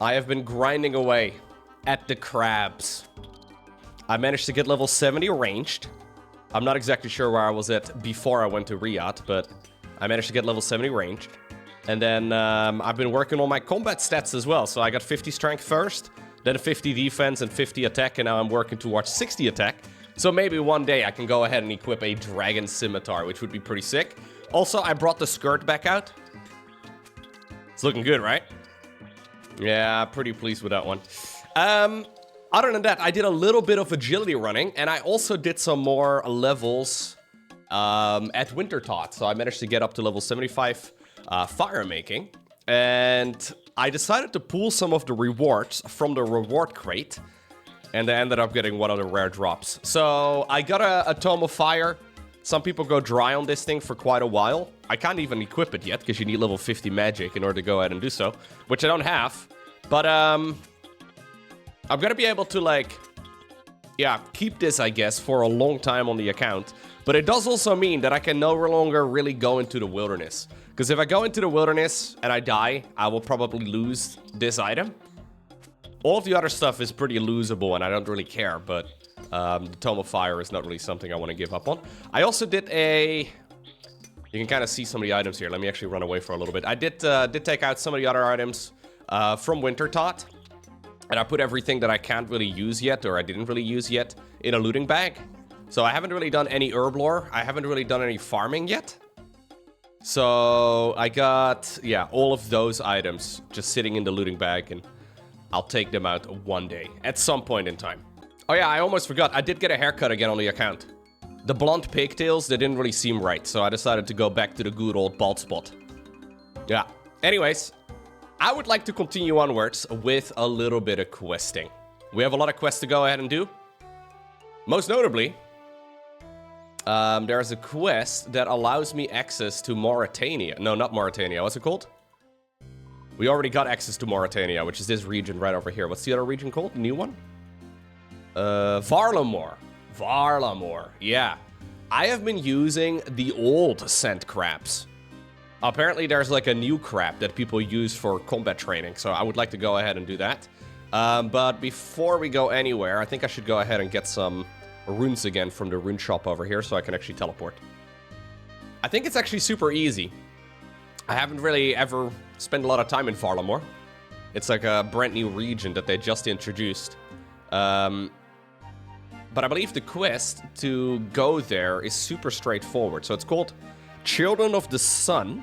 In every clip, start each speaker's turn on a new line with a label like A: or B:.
A: I have been grinding away at the crabs. I managed to get level 70 ranged. I'm not exactly sure where I was at before I went to Riyadh, but I managed to get level 70 ranged. And then I've been working on my combat stats as well. So I got 50 strength first, then 50 defense and 50 attack, and now I'm working towards 60 attack. So maybe one day I can go ahead and equip a dragon scimitar, which would be pretty sick. Also, I brought the skirt back out. It's looking good, right? Yeah, pretty pleased with that one. Other than that, I did a little bit of agility running, and I also did some more levels at Wintertot. So I managed to get up to level 75 fire making, and I decided to pull some of the rewards from the reward crate, and I ended up getting one of the rare drops. So I got a Tome of Fire. Some people go dry on this thing for quite a while. I can't even equip it yet, because you need level 50 magic in order to go ahead and do so, which I don't have. But, I'm gonna be able to, like, yeah, keep this, I guess, for a long time on the account. But it does also mean that I can no longer really go into the wilderness. Because if I go into the wilderness and I die, I will probably lose this item. All of the other stuff is pretty losable and I don't really care, but the Tome of Fire is not really something I want to give up on. I also did a... You can kind of see some of the items here. Let me actually run away for a little bit. I did take out some of the other items from Wintertot. And I put everything that I can't really use yet, or I didn't really use yet, in a looting bag. So I haven't really done any herb lore. I haven't really done any farming yet. So I got, yeah, all of those items just sitting in the looting bag, and I'll take them out one day, at some point in time. Oh yeah, I almost forgot. I did get a haircut again on the account. The blonde pigtails, they didn't really seem right, so I decided to go back to the good old bald spot. Yeah. Anyways, I would like to continue onwards with a little bit of questing. We have a lot of quests to go ahead and do. Most notably, there's a quest that allows me access to Mauritania. No, not Mauritania. What's it called? We already got access to Mauritania, which is this region right over here. What's the other region called? The new one? Varlamore. Varlamore. Yeah. I have been using the old scent crabs. Apparently, there's like a new crab that people use for combat training, so I would like to go ahead and do that. But before we go anywhere, I think I should go ahead and get some runes again from the rune shop over here so I can actually teleport. I think it's actually super easy. I haven't really ever spent a lot of time in Varlamore. It's like a brand new region that they just introduced. But I believe the quest to go there is super straightforward. So it's called Children of the Sun.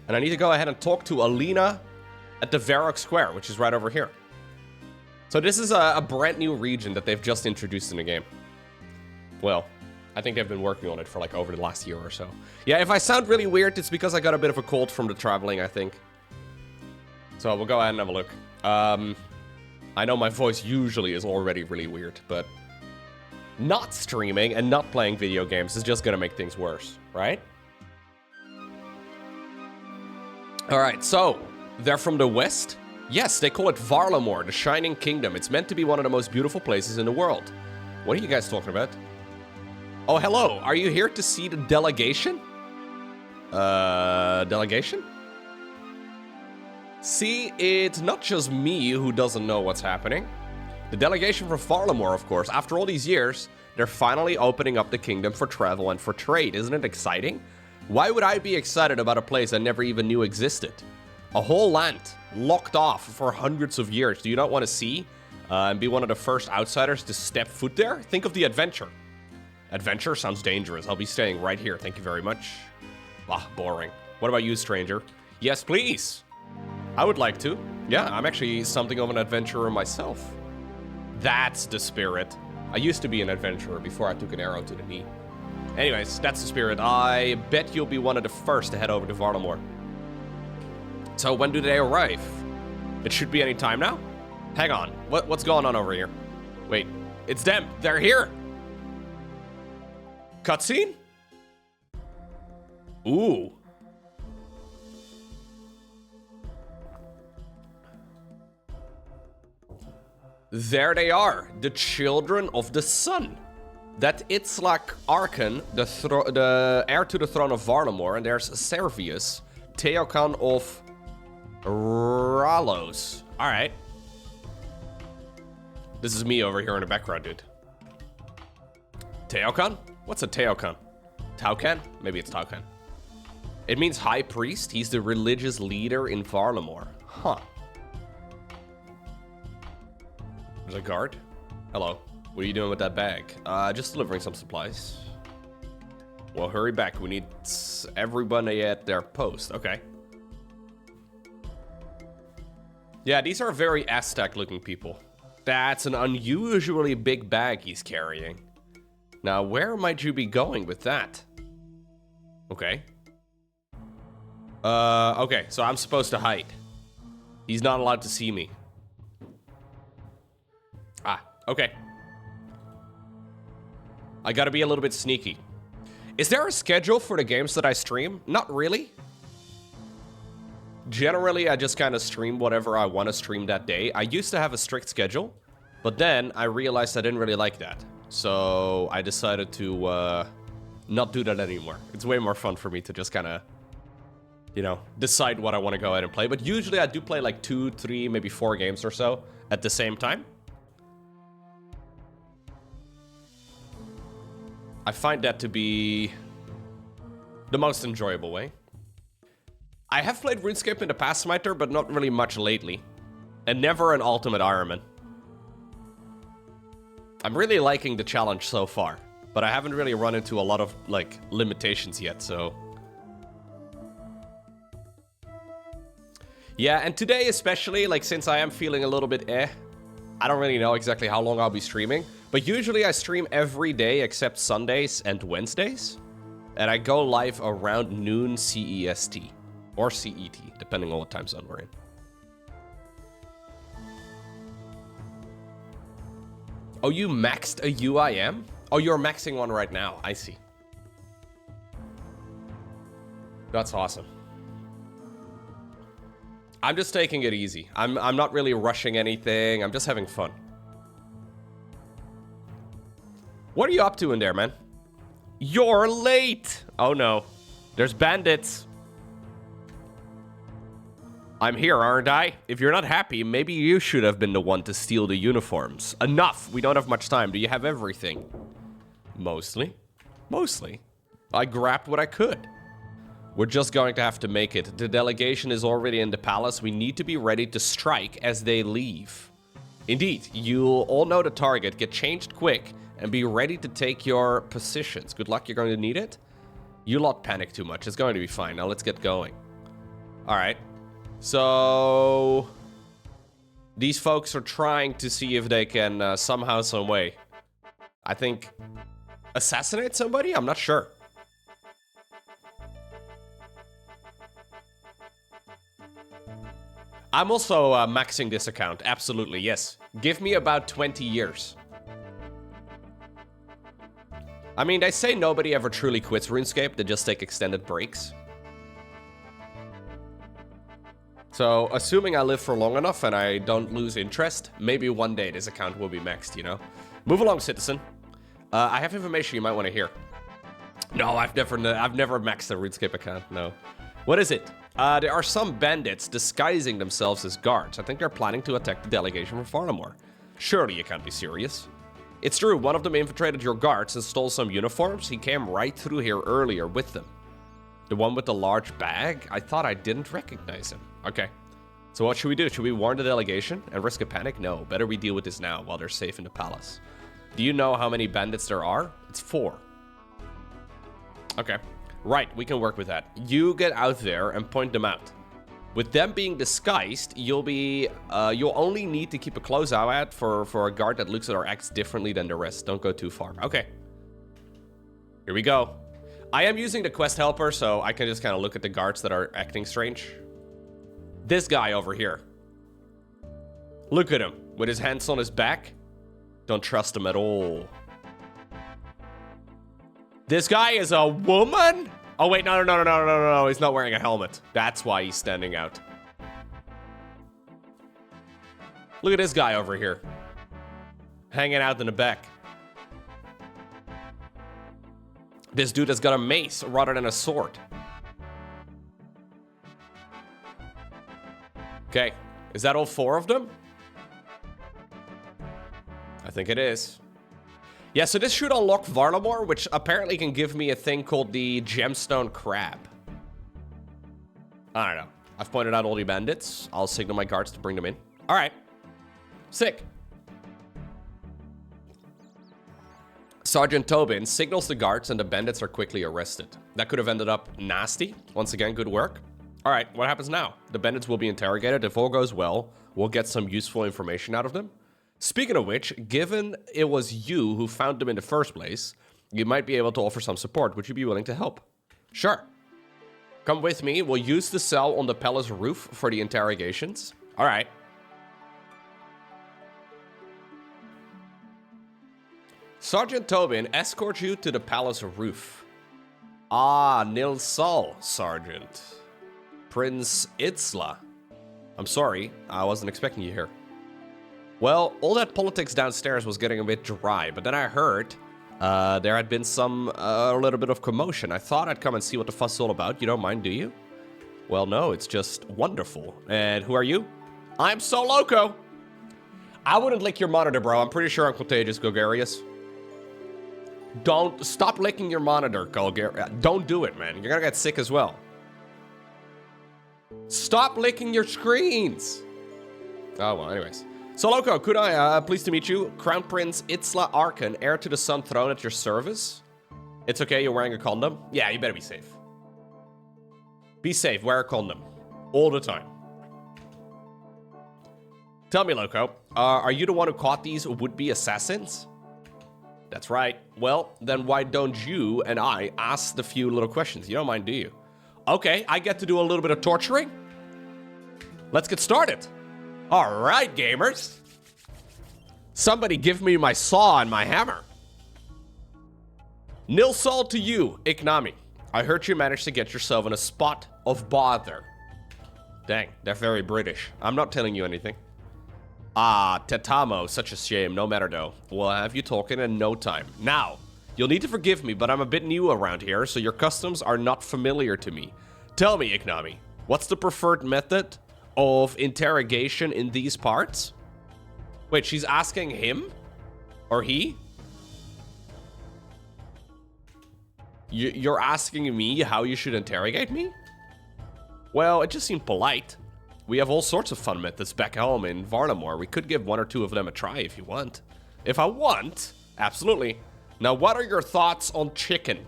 A: And I need to go ahead and talk to Alina at the Varrock Square, which is right over here. So this is a brand new region that they've just introduced in the game. Well, I think they've been working on it for like over the last year or so. Yeah, if I sound really weird, it's because I got a bit of a cold from the traveling, I think. So we'll go ahead and have a look. I know my voice usually is already really weird, but not streaming and not playing video games is just gonna make things worse, right? Alright, so they're from the west? Yes, they call it Varlamore, the Shining Kingdom. It's meant to be one of the most beautiful places in the world. What are you guys talking about? Oh, hello. Are you here to see the delegation? Delegation? See, it's not just me who doesn't know what's happening. The delegation from Varlamore, of course. After all these years, they're finally opening up the kingdom for travel and for trade. Isn't it exciting? Why would I be excited about a place I never even knew existed? A whole land locked off for hundreds of years. Do you not want to see and be one of the first outsiders to step foot there? Think of the adventure. Adventure sounds dangerous. I'll be staying right here. Thank you very much. Ah, boring. What about you, stranger? Yes, please. I would like to. Yeah, I'm actually something of an adventurer myself. That's the spirit. I used to be an adventurer before I took an arrow to the knee. Anyways, that's the spirit. I bet you'll be one of the first to head over to Varlamore. So when do they arrive? It should be any time now? Hang on. What's going on over here? Wait, it's them. They're here. Cutscene? Ooh. There they are, the Children of the Sun. That Itzlak Arkan, the heir to the throne of Varlamore, and there's Servius, Theokan of Ralos. Alright. This is me over here in the background, dude. Teokan? What's a Teokan? Taukan? Maybe it's Taukan. It means high priest. He's the religious leader in Varlamore. Huh. There's a guard. Hello. What are you doing with that bag? Just delivering some supplies. Well, hurry back. We need everybody at their post. Okay. Yeah, these are very Aztec-looking people. That's an unusually big bag he's carrying. Now, where might you be going with that? Okay. Okay, so I'm supposed to hide. He's not allowed to see me. Ah, okay. I gotta be a little bit sneaky. Is there a schedule for the games that I stream? Not really. Generally, I just kind of stream whatever I want to stream that day. I used to have a strict schedule, but then I realized I didn't really like that. So I decided to not do that anymore. It's way more fun for me to just kind of, you know, decide what I want to go ahead and play. But usually I do play like 2, 3, maybe 4 games or so at the same time. I find that to be the most enjoyable way. I have played RuneScape in the past, Smiter, but not really much lately. And never an Ultimate Ironman. I'm really liking the challenge so far, but I haven't really run into a lot of, like, limitations yet, so... Yeah, and today especially, like, since I am feeling a little bit I don't really know exactly how long I'll be streaming, but usually I stream every day except Sundays and Wednesdays, and I go live around noon CEST. Or CET, depending on what time zone we're in. Oh, you maxed a UIM? Oh, you're maxing one right now. I see. That's awesome. I'm just taking it easy. I'm not really rushing anything. I'm just having fun. What are you up to in there, man? You're late! Oh no. There's bandits. I'm here, aren't I? If you're not happy, maybe you should have been the one to steal the uniforms. Enough! We don't have much time. Do you have everything? Mostly. Mostly. I grabbed what I could. We're just going to have to make it. The delegation is already in the palace. We need to be ready to strike as they leave. Indeed, you'll all know the target. Get changed quick and be ready to take your positions. Good luck, you're going to need it. You lot panic too much. It's going to be fine. Now let's get going. Alright. So... these folks are trying to see if they can somehow, some way, I think, assassinate somebody? I'm not sure. I'm also maxing this account. Absolutely, yes. Give me about 20 years. I mean, they say nobody ever truly quits RuneScape. They just take extended breaks. So, assuming I live for long enough and I don't lose interest, maybe one day this account will be maxed, you know? Move along, citizen. I have information you might want to hear. No, I've never maxed a RuneScape account, no. What is it? There are some bandits disguising themselves as guards. I think they're planning to attack the delegation from Varlamore. Surely you can't be serious. It's true, one of them infiltrated your guards and stole some uniforms. He came right through here earlier with them. The one with the large bag? I thought I didn't recognize him. Okay. So what should we do? Should we warn the delegation and risk a panic? No, better we deal with this now while they're safe in the palace. Do you know how many bandits there are? It's 4. Okay. Right, we can work with that. You get out there and point them out. With them being disguised, you'll only need to keep a close eye out for a guard that looks at or acts differently than the rest. Don't go too far. Okay. Here we go. I am using the quest helper, so I can just kind of look at the guards that are acting strange. This guy over here. Look at him, with his hands on his back. Don't trust him at all. This guy is a woman? Oh, wait, no. He's not wearing a helmet. That's why he's standing out. Look at this guy over here. Hanging out in the back. This dude has got a mace rather than a sword. Okay, Is that all 4 of them? I think it is. Yeah, so this should unlock Varlamore, which apparently can give me a thing called the Gemstone Crab. I don't know. I've pointed out all the bandits. I'll signal my guards to bring them in. All right. Sick. Sergeant Tobin signals the guards and the bandits are quickly arrested. That could have ended up nasty. Once again, good work. All right, what happens now? The bandits will be interrogated. If all goes well, we'll get some useful information out of them. Speaking of which, given it was you who found them in the first place, you might be able to offer some support. Would you be willing to help? Sure. Come with me. We'll use the cell on the palace roof for the interrogations. All right. Sergeant Tobin escorts you to the palace roof. Ah, Nil Sol, Sergeant. Prince Itzla. I'm sorry, I wasn't expecting you here. Well, all that politics downstairs was getting a bit dry, but then I heard there had been a little bit of commotion. I thought I'd come and see what the fuss is all about. You don't mind, do you? Well, no, it's just wonderful. And who are you? I'm So Loco. I wouldn't lick your monitor, bro. I'm pretty sure I'm contagious, Gregarious. Don't stop licking your monitor, Gregarious. Don't do it, man. You're gonna get sick as well. Stop licking your screens. Oh, well, anyways. So, Loco, could I, pleased to meet you, Crown Prince Itzla Arkan, heir to the Sun Throne at your service. It's okay, you're wearing a condom? Yeah, you better be safe. Be safe, wear a condom. All the time. Tell me, Loco, are you the one who caught these would-be assassins? That's right. Well, then why don't you and I ask the few little questions? You don't mind, do you? Okay, I get to do a little bit of torturing. Let's get started. All right, gamers. Somebody give me my saw and my hammer. Nil Sol to you, Iknami. I heard you managed to get yourself in a spot of bother. Dang, they're very British. I'm not telling you anything. Ah, Tetamo, such a shame. No matter though. We'll have you talking in no time. Now, you'll need to forgive me, but I'm a bit new around here, so your customs are not familiar to me. Tell me, Iknami, what's the preferred method of interrogation in these parts? Wait, she's asking him? Or he? You're asking me how you should interrogate me? Well, it just seemed polite. We have all sorts of fun methods back home in Varlamore. We could give 1 or 2 of them a try if you want. If I want? Absolutely. Now, what are your thoughts on chicken?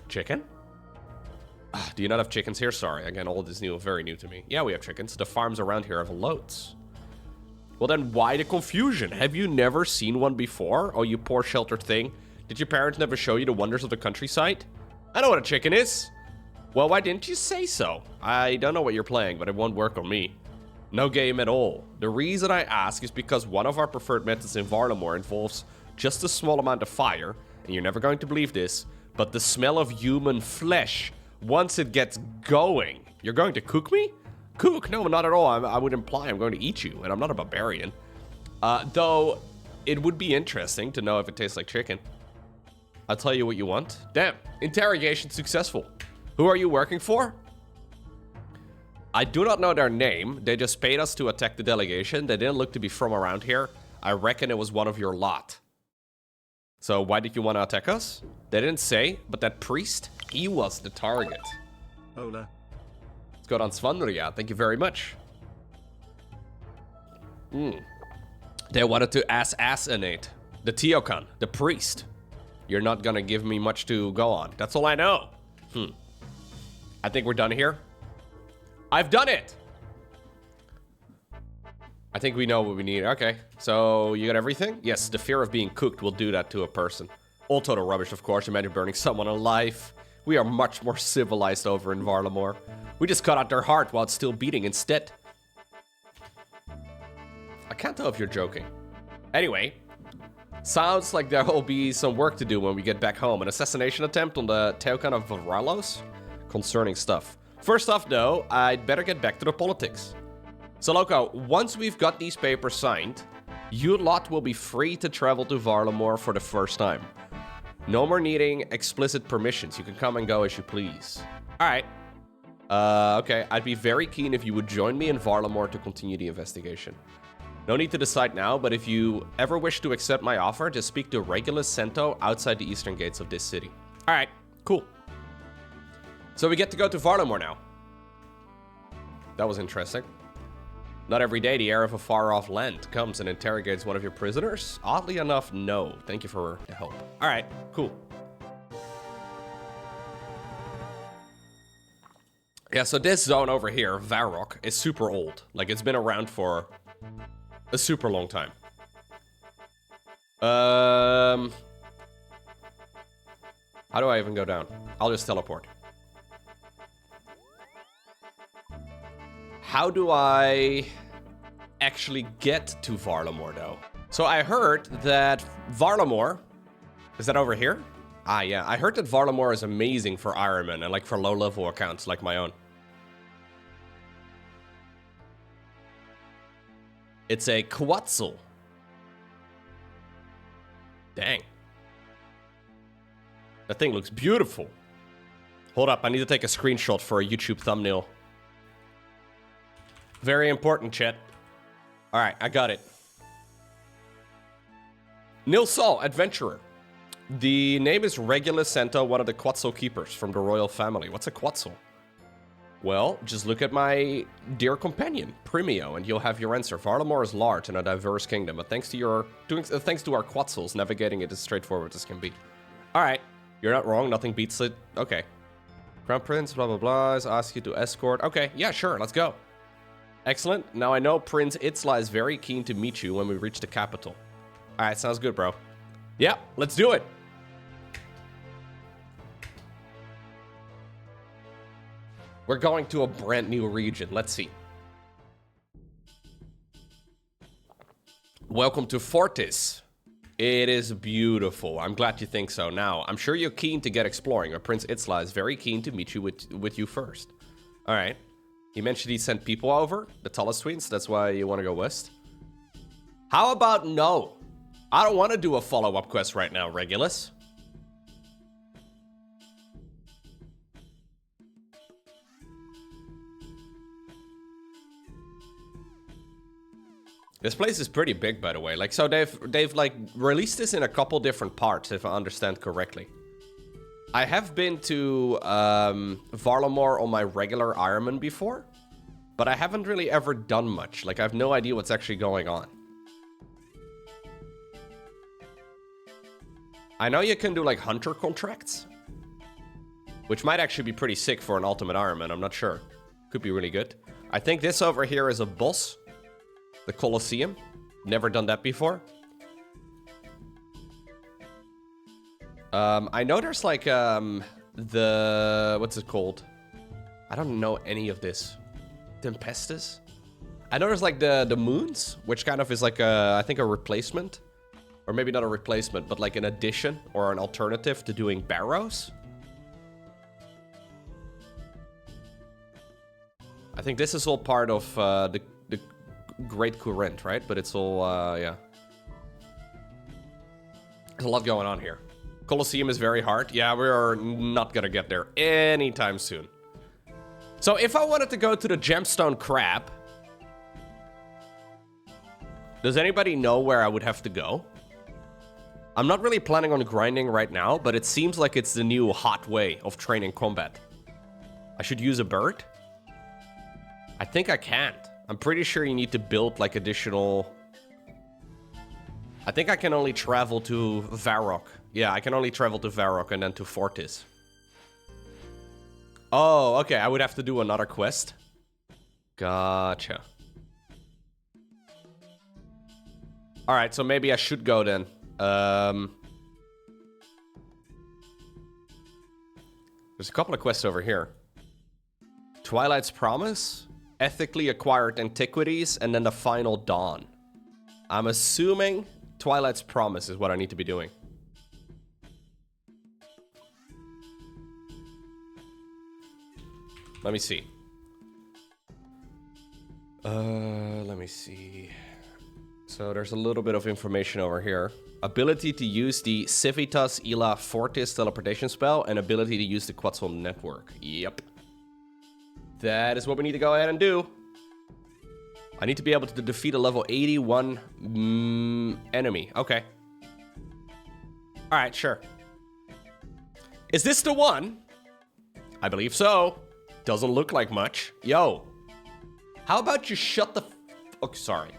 A: Chicken? Do you not have chickens here? Sorry, again, all this new, very new to me. Yeah, we have chickens. The farms around here have loads. Well then, why the confusion? Have you never seen one before? Oh, you poor sheltered thing. Did your parents never show you the wonders of the countryside? I know what a chicken is. Well, why didn't you say so? I don't know what you're playing, but it won't work on me. No game at all. The reason I ask is because one of our preferred methods in Varlamore involves just a small amount of fire, and you're never going to believe this, but the smell of human flesh. Once it gets going, you're going to cook me? Cook? No, not at all. I would imply I'm going to eat you, and I'm not a barbarian. Though, it would be interesting to know if it tastes like chicken. I'll tell you what you want. Damn, interrogation successful. Who are you working for? I do not know their name. They just paid us to attack the delegation. They didn't look to be from around here. I reckon it was one of your lot. So why did you want to attack us? They didn't say, but that priest, he was the target.
B: Hola.
A: Let's go down Svanria. Thank you very much. They wanted to assassinate the Teokan, the priest. You're not gonna give me much to go on. That's all I know. I think we're done here. I've done it! I think we know what we need. Okay, so you got everything? Yes, the fear of being cooked will do that to a person. All total rubbish, of course. Imagine burning someone alive. We are much more civilized over in Varlamore. We just cut out their heart while it's still beating instead. I can't tell if you're joking. Anyway, sounds like there will be some work to do when we get back home. An assassination attempt on the Teokan of Varlos? Concerning stuff. First off, though, I'd better get back to the politics. So, Loco, once we've got these papers signed, you lot will be free to travel to Varlamore for the first time. No more needing explicit permissions. You can come and go as you please. All right. Okay, I'd be very keen if you would join me in Varlamore to continue the investigation. No need to decide now, but if you ever wish to accept my offer, just speak to Regulus Cento outside the eastern gates of this city. Alright, cool. So we get to go to Varlamore now. That was interesting. Not every day the heir of a far-off land comes and interrogates one of your prisoners. Oddly enough, no. Thank you for the help. Alright, cool. Yeah, so this zone over here, Varrock, is super old. Like, it's been around for a super long time. How do I even go down? I'll just teleport. How do I actually get to Varlamore, though? So I heard that Varlamore... Is that over here? Ah, yeah. I heard that Varlamore is amazing for Ironman and, like, for low-level accounts like my own. It's a Quetzal. Dang. That thing looks beautiful. Hold up, I need to take a screenshot for a YouTube thumbnail. Very important, chat. Alright, I got it. Nilsal, adventurer. The name is Regulus Cento, one of the Quetzal keepers from the royal family. What's a Quetzal? Well, just look at my dear companion, Primio, and you'll have your answer. Varlamore is large and a diverse kingdom, but thanks to our Quetzals, navigating it as straightforward as can be. Alright, you're not wrong, nothing beats it. Okay. Crown Prince, blah blah blah, has asked you to escort. Okay, yeah, sure, let's go. Excellent. Now I know Prince Itzla is very keen to meet you when we reach the capital. Alright, sounds good, bro. Yeah, let's do it. We're going to a brand new region. Let's see. Welcome to Fortis. It is beautiful. I'm glad you think so. Now, I'm sure you're keen to get exploring, but Prince Itzla is very keen to meet you with you first. All right. He mentioned he sent people over, the tallest twins. That's why you want to go west. How about no? I don't want to do a follow-up quest right now, Regulus. This place is pretty big, by the way. Like, so they've like released this in a couple different parts, if I understand correctly. I have been to Varlamore on my regular Ironman before, but I haven't really ever done much. Like, I have no idea what's actually going on. I know you can do like hunter contracts, which might actually be pretty sick for an ultimate Ironman. I'm not sure. Could be really good. I think this over here is a boss. The Colosseum. Never done that before. I know there's like the what's it called? I don't know any of this. Tempestus? I know there's like the moons, which kind of is like a, I think a replacement. Or maybe not a replacement, but like an addition or an alternative to doing barrows. I think this is all part of the Great Current, right? But it's all, yeah. There's a lot going on here. Colosseum is very hard. Yeah, we are not gonna get there anytime soon. So if I wanted to go to the Gemstone Crab, does anybody know where I would have to go? I'm not really planning on grinding right now, but it seems like it's the new hot way of training combat. I should use a bird? I think I can't. I'm pretty sure you need to build like additional... I think I can only travel to Varrock. Yeah, I can only travel to Varrock and then to Fortis. Oh, okay, I would have to do another quest. Gotcha. Alright, so maybe I should go then. There's a couple of quests over here. Twilight's Promise, Ethically Acquired Antiquities, and then the Final Dawn. I'm assuming Twilight's Promise is what I need to be doing. Let me see. Let me see. So there's a little bit of information over here. Ability to use the Civitas Ila Fortis teleportation spell and ability to use the Quetzal network. Yep. That is what we need to go ahead and do. I need to be able to defeat a level 81 enemy. Okay. Alright, sure. Is this the one? I believe so. Doesn't look like much. Yo. How about you shut the oh, sorry.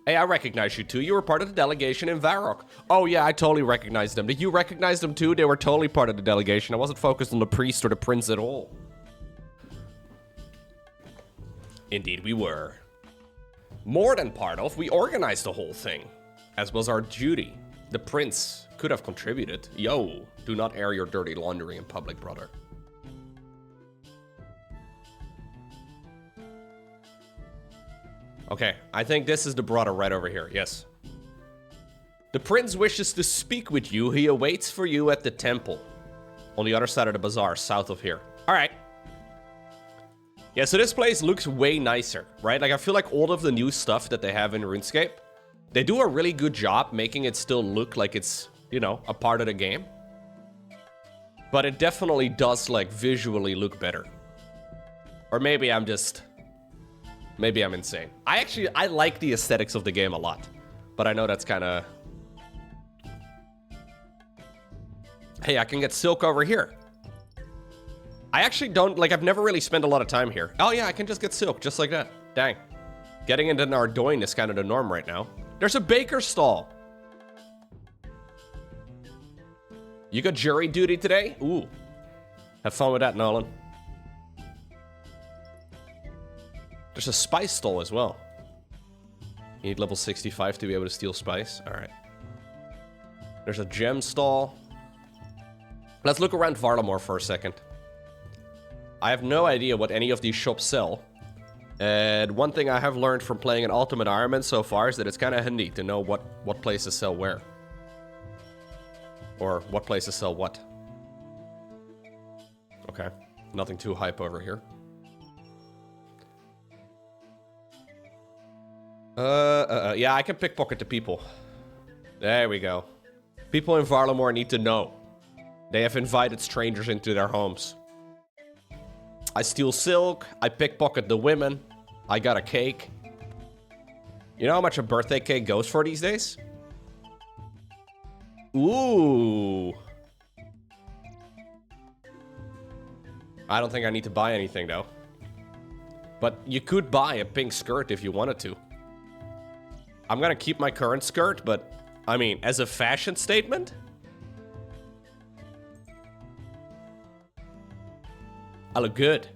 A: Hey, I recognize you too. You were part of the delegation in Varrock. Oh yeah, I totally recognized them. Did you recognize them too? They were totally part of the delegation. I wasn't focused on the priest or the prince at all. Indeed we were. More than part of, we organized the whole thing. As was our duty. The prince could have contributed. Yo, do not air your dirty laundry in public, brother. Okay, I think this is the brother right over here, yes. The prince wishes to speak with you. He awaits for you at the temple. On the other side of the bazaar, south of here. Alright. Yeah, so this place looks way nicer, right? Like, I feel like all of the new stuff that they have in RuneScape, they do a really good job making it still look like it's, you know, a part of the game. But it definitely does, like, visually look better. Or maybe I'm just... maybe I'm insane. I like the aesthetics of the game a lot. But I know that's kind of... Hey, I can get silk over here. I actually don't, like, I've never really spent a lot of time here. Oh yeah, I can just get silk, just like that. Dang. Getting into Nardoin is kind of the norm right now. There's a baker's stall. You got jury duty today? Ooh. Have fun with that, Nolan. There's a spice stall as well. You need level 65 to be able to steal spice. Alright. There's a gem stall. Let's look around Varlamore for a second. I have no idea what any of these shops sell. And one thing I have learned from playing an Ultimate Iron Man so far is that it's kind of handy to know what places sell where. Or what places sell what. Okay. Nothing too hype over here. Yeah, I can pickpocket the people. There we go. People in Varlamore need to know. They have invited strangers into their homes. I steal silk, I pickpocket the women, I got a cake. You know how much a birthday cake goes for these days? Ooh. I don't think I need to buy anything though. But you could buy a pink skirt if you wanted to. I'm gonna keep my current skirt, but I mean, as a fashion statement? I look good.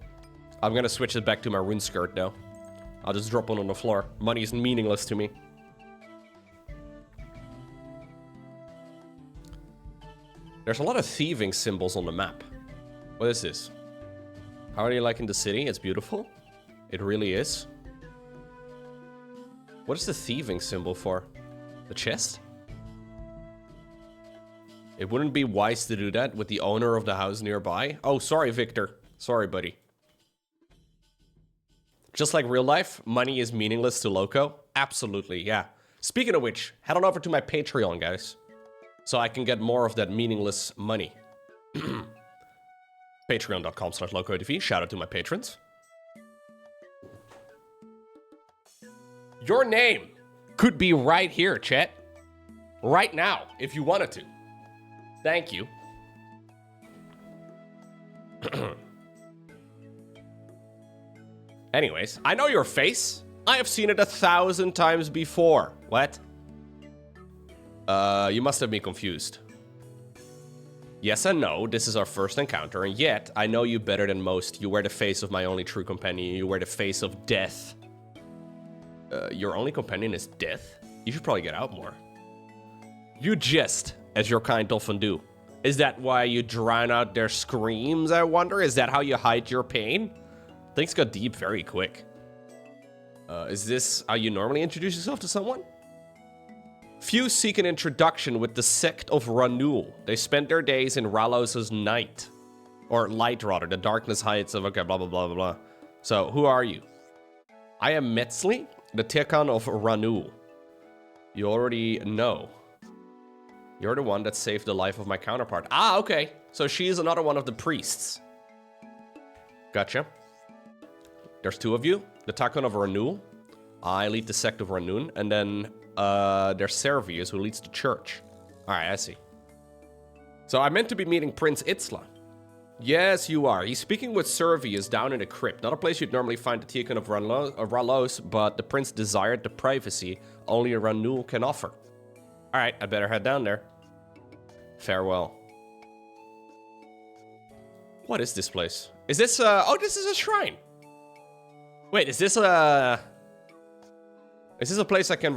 A: I'm gonna switch it back to my rune skirt now. I'll just drop one on the floor. Money is meaningless to me. There's a lot of thieving symbols on the map. What is this? How are you liking the city? It's beautiful. It really is. What is the thieving symbol for? The chest? It wouldn't be wise to do that with the owner of the house nearby. Oh, sorry, Victor. Sorry, buddy. Just like real life, money is meaningless to Loco. Absolutely, yeah. Speaking of which, head on over to my Patreon, guys. So I can get more of that meaningless money. Patreon.com/LocoTV. Shout out to my patrons. Your name could be right here, chat. Right now, if you wanted to. Thank you. Anyways, I know your face. I have seen it 1,000 times before. What? You must have been confused. Yes and no, this is our first encounter, and yet, I know you better than most. You wear the face of my only true companion. You wear the face of death. Your only companion is death? You should probably get out more. You jest, as your kind often do. Is that why you drown out their screams, I wonder? Is that how you hide your pain? Things got deep very quick. Is this how you normally introduce yourself to someone? Few seek an introduction with the sect of Ranul. They spend their days in Ralos's night. Or light, rather. The darkness heights of... Okay, blah, blah, blah, blah, blah. So, who are you? I am Metzli, the Tekan of Ranul. You already know. You're the one that saved the life of my counterpart. Ah, okay. So she is another one of the priests. Gotcha. There's 2 of you. The Takon of Renewal. I lead the sect of Ranun. And then there's Servius, who leads the church. Alright, I see. So I meant to be meeting Prince Itzla. Yes, you are. He's speaking with Servius down in the crypt. Not a place you'd normally find the Takon of Ralos, but the prince desired the privacy only a Ranul can offer. Alright, I better head down there. Farewell. What is this place? Is this, oh, this is a shrine. Wait, is this a place I can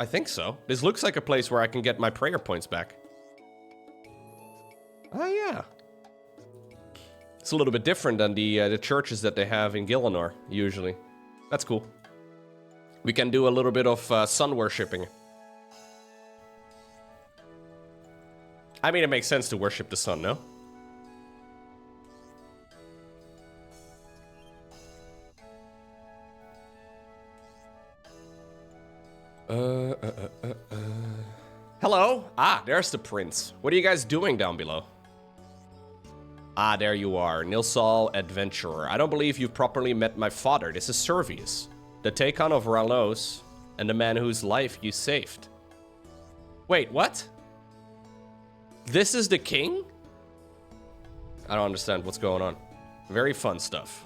A: I think so. This looks like a place where I can get my prayer points back. Oh, yeah. It's a little bit different than the churches that they have in Gielinor, usually. That's cool. We can do a little bit of sun worshipping. I mean, it makes sense to worship the sun, no? Hello? Ah, there's the prince. What are you guys doing down below? Ah, there you are. Nilsal, adventurer. I don't believe you've properly met my father. This is Servius, the Takon of Ralos, and the man whose life you saved. Wait, what? This is the king? I don't understand what's going on. Very fun stuff.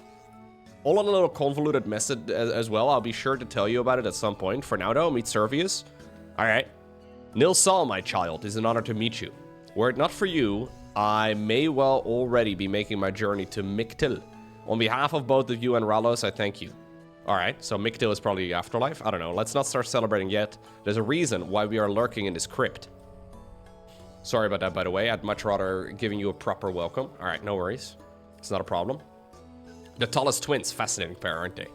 A: All on a little convoluted mess as well. I'll be sure to tell you about it at some point. For now, though, meet Servius. Alright. Nilsal, my child, it is an honor to meet you. Were it not for you, I may well already be making my journey to Mictil. On behalf of both of you and Ralos, I thank you. Alright, so Mictil is probably the afterlife? I don't know. Let's not start celebrating yet. There's a reason why we are lurking in this crypt. Sorry about that, by the way. I'd much rather giving you a proper welcome. Alright, no worries. It's not a problem. The tallest twins. Fascinating pair, aren't they?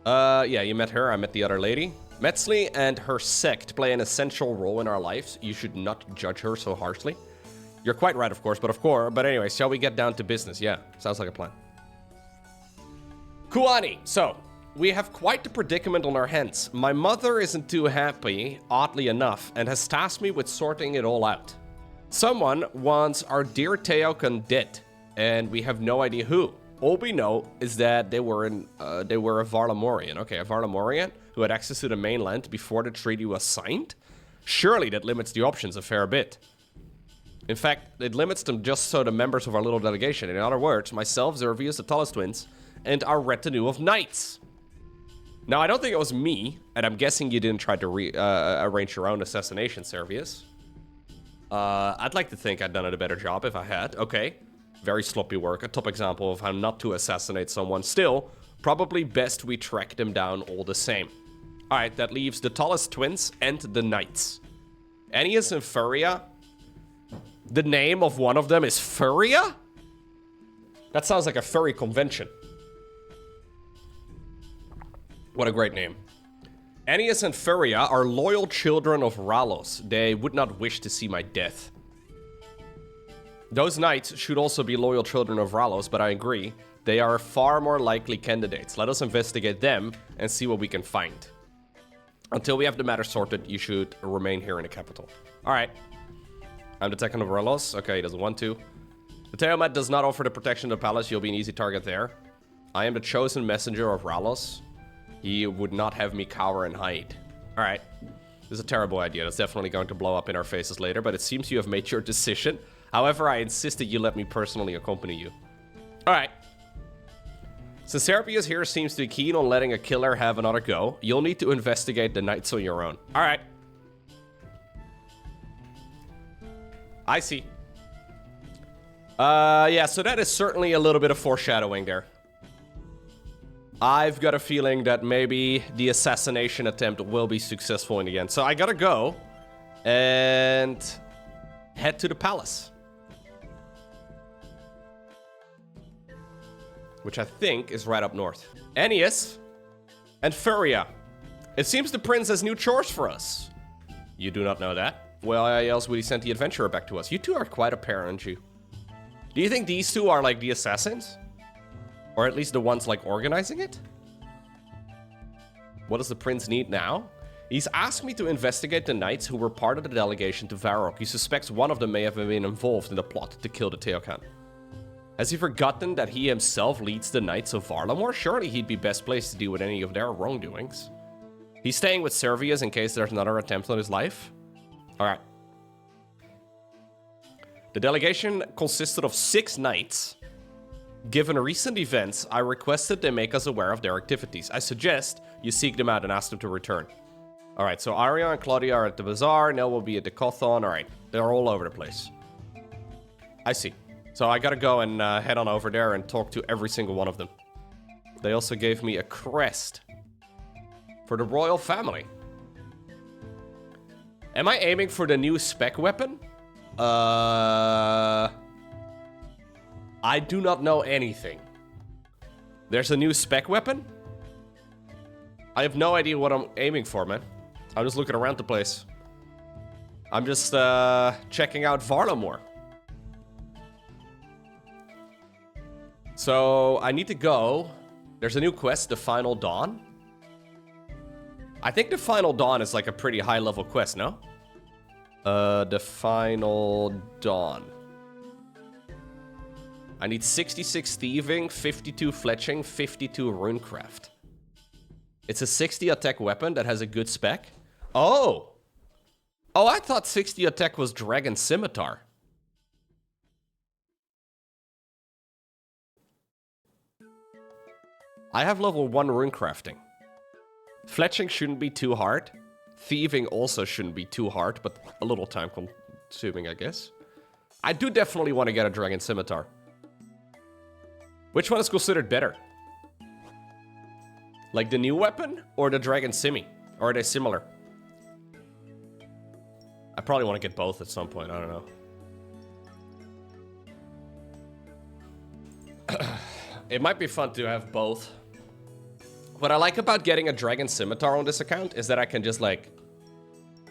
A: Yeah, you met her. I met the other lady. Metzli and her sect play an essential role in our lives. You should not judge her so harshly. You're quite right, of course. But anyway, shall we get down to business? Yeah, sounds like a plan. Kuani. So, we have quite the predicament on our hands. My mother isn't too happy, oddly enough, and has tasked me with sorting it all out. Someone wants our dear Teokan dead, and we have no idea who. All we know is that they were a Varlamorian. Okay, a Varlamorian who had access to the mainland before the treaty was signed? Surely that limits the options a fair bit. In fact, it limits them just so the members of our little delegation, in other words, myself, Zervius, the tallest twins, and our retinue of knights. Now, I don't think it was me, and I'm guessing you didn't try to arrange your own assassination, Servius. I'd like to think I'd done a better job if I had. Okay. Very sloppy work. A top example of how not to assassinate someone. Still, probably best we track them down all the same. Alright, that leaves the tallest twins and the knights. Ennius and Furia? The name of one of them is Furia? That sounds like a furry convention. What a great name. Ennius and Furia are loyal children of Ralos. They would not wish to see my death. Those knights should also be loyal children of Ralos, but I agree. They are far more likely candidates. Let us investigate them and see what we can find. Until we have the matter sorted, you should remain here in the capital. Alright. I'm the Tekken of Ralos. Okay, he doesn't want to. The Teomet does not offer the protection of the palace. You'll be an easy target there. I am the chosen messenger of Ralos. He would not have me cower and hide. Alright. This is a terrible idea. That's definitely going to blow up in our faces later, but it seems you have made your decision. However, I insist that you let me personally accompany you. Alright. Since Serpius here seems to be keen on letting a killer have another go, you'll need to investigate the knights on your own. Alright. I see. Yeah, so that is certainly a little bit of foreshadowing there. I've got a feeling that maybe the assassination attempt will be successful in the end. So I gotta go and head to the palace. Which I think is right up north. Ennius and Furia. It seems the prince has new chores for us. You do not know that? Well, why else would he send the adventurer back to us? You two are quite a pair, aren't you? Do you think these two are like the assassins? Or at least the ones like organizing it? What does the prince need now? He's asked me to investigate the knights who were part of the delegation to Varrock. He suspects one of them may have been involved in the plot to kill the Teokan. Has he forgotten that he himself leads the Knights of Varlamore? Surely he'd be best placed to deal with any of their wrongdoings. He's staying with Servius in case there's another attempt on his life. Alright. The delegation consisted of 6 knights. Given recent events, I requested they make us aware of their activities. I suggest you seek them out and ask them to return. Alright, so Arya and Claudia are at the bazaar. Nell will be at the Cothon. Alright, they're all over the place. I see. So I gotta go and head on over there and talk to every single one of them. They also gave me a crest for the royal family. Am I aiming for the new spec weapon? I do not know anything. There's a new spec weapon? I have no idea what I'm aiming for, man. I'm just looking around the place. I'm just checking out Varlamore. So I need to go. There's a new quest, the Final Dawn. I think the Final Dawn is like a pretty high level quest, no? The Final Dawn. I need 66 thieving, 52 fletching, 52 runecraft. It's a 60 attack weapon that has a good spec. Oh! Oh, I thought 60 attack was Dragon Scimitar. I have level 1 runecrafting. Fletching shouldn't be too hard. Thieving also shouldn't be too hard, but a little time consuming, I guess. I do definitely want to get a Dragon Scimitar. Which one is considered better? Like the new weapon or the Dragon Simi? Or are they similar? I probably want to get both at some point, I don't know. It might be fun to have both. What I like about getting a Dragon Scimitar on this account is that I can just, like,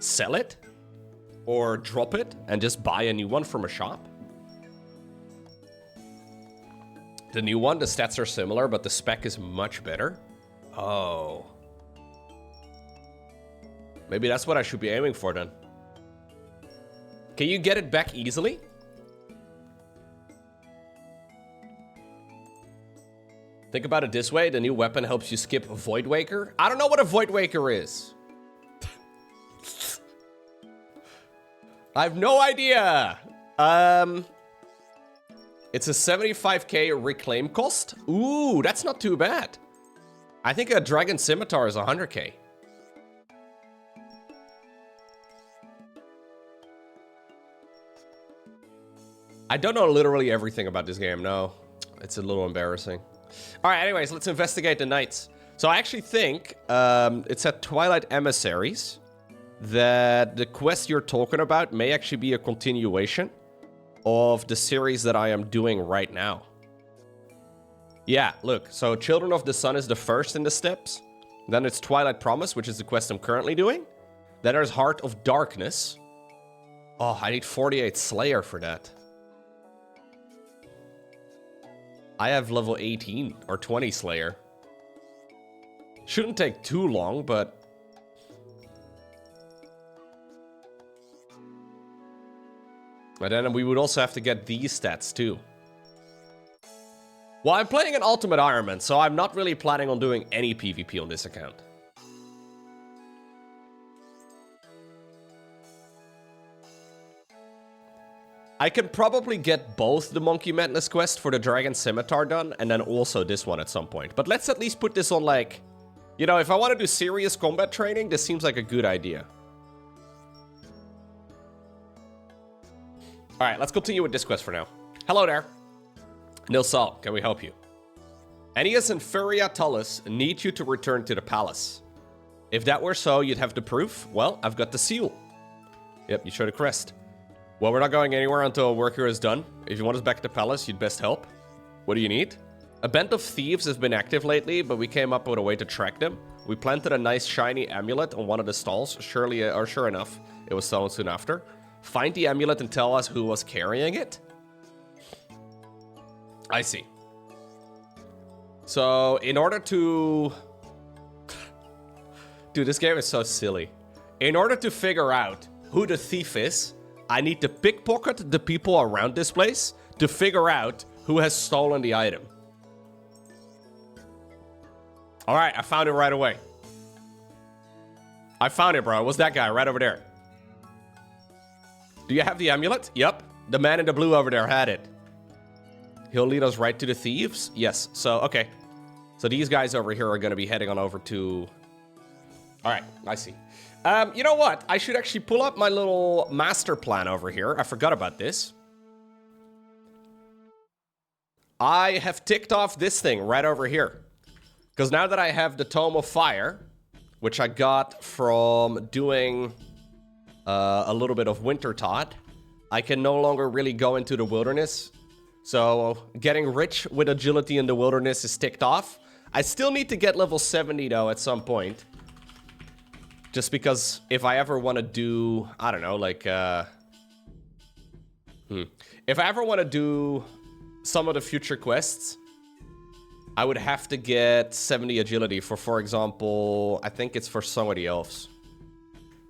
A: sell it or drop it and just buy a new one from a shop. The new one, the stats are similar, but the spec is much better. Oh. Maybe that's what I should be aiming for then. Can you get it back easily? Think about it this way, the new weapon helps you skip Voidwaker. I don't know what a Voidwaker is. I have no idea. It's a 75k reclaim cost. Ooh, that's not too bad. I think a Dragon Scimitar is 100k. I don't know literally everything about this game, no. It's a little embarrassing. Alright, anyways, let's investigate the knights. So I actually think it's at Twilight Emissaries that the quest you're talking about may actually be a continuation of the series that I am doing right now. Yeah, look, so Children of the Sun is the first in the steps. Then it's Twilight Promise, which is the quest I'm currently doing. Then there's Heart of Darkness. Oh, I need 48 Slayer for that. I have level 18 or 20 Slayer. Shouldn't take too long, but... But then we would also have to get these stats too. Well, I'm playing an Ultimate Iron Man, so I'm not really planning on doing any PvP on this account. I can probably get both the Monkey Madness quest for the Dragon Scimitar done, and then also this one at some point. But let's at least put this on, like... You know, if I want to do serious combat training, this seems like a good idea. Alright, let's continue with this quest for now. Hello there. Nilsal, can we help you? Ennius and Furia Tullus need you to return to the palace. If that were so, you'd have the proof. Well, I've got the seal. Yep, you show the crest. Well, we're not going anywhere until work here is done. If you want us back at the palace, you'd best help. What do you need? A band of thieves has been active lately, but we came up with a way to track them. We planted a nice shiny amulet on one of the stalls. Sure enough, it was stolen soon after. Find the amulet and tell us who was carrying it. I see. So, in order to... Dude, this game is so silly. In order to figure out who the thief is, I need to pickpocket the people around this place to figure out Who has stolen the item? All right, I found it right away. I found it, bro. It was that guy right over there. Do you have the amulet? Yep. The man in the blue over there had it. He'll lead us right to the thieves? Yes. So, okay. So these guys over here are going to be heading on over to... All right, I see. You know what? I should actually pull up my little master plan over here. I forgot about this. I have ticked off this thing right over here. Because now that I have the Tome of Fire, which I got from doing a little bit of Wintertot, I can no longer really go into the wilderness. So getting rich with agility in the wilderness is ticked off. I still need to get level 70 though at some point. Just because if I ever want to do, I don't know, like, if I ever want to do some of the future quests, I would have to get 70 agility for example, I think it's for some of the elves.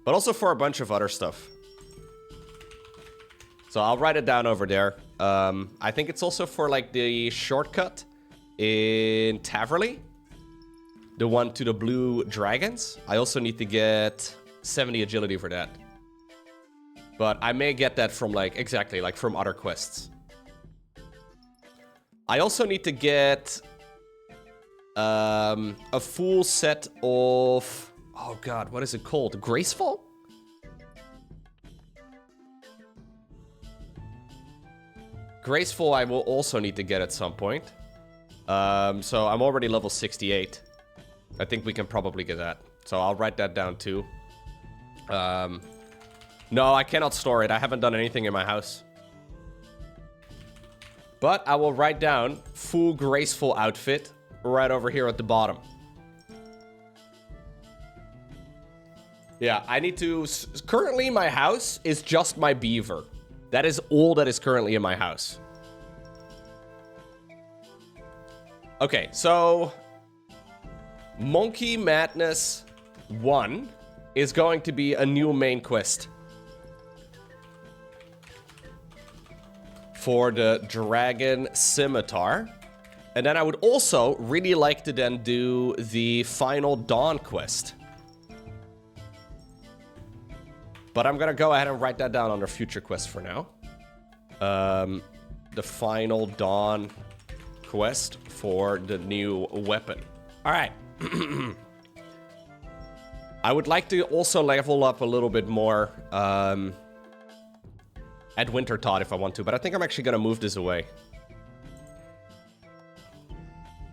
A: But also for a bunch of other stuff. So I'll write it down over there. I think it's also for like the shortcut in Taverley. The one to the blue dragons. I also need to get 70 agility for that. But I may get that from like, exactly, like from other quests. I also need to get a full set of... Oh god, what is it called? Graceful? Graceful I will also need to get at some point. So I'm already level 68. I think we can probably get that. So I'll write that down too. No, I cannot store it. I haven't done anything in my house. But I will write down full graceful outfit right over here at the bottom. Yeah, I need to... Currently, my house is just my beaver. That is all that is currently in my house. Okay, so... Monkey Madness 1 is going to be a new main quest. For the Dragon Scimitar. And then I would also really like to then do the final Dawn quest. But I'm gonna go ahead and write that down under future quests for now. The final Dawn quest for the new weapon. All right. I would like to also level up a little bit more at Wintertot if I want to, but I think I'm actually gonna move this away.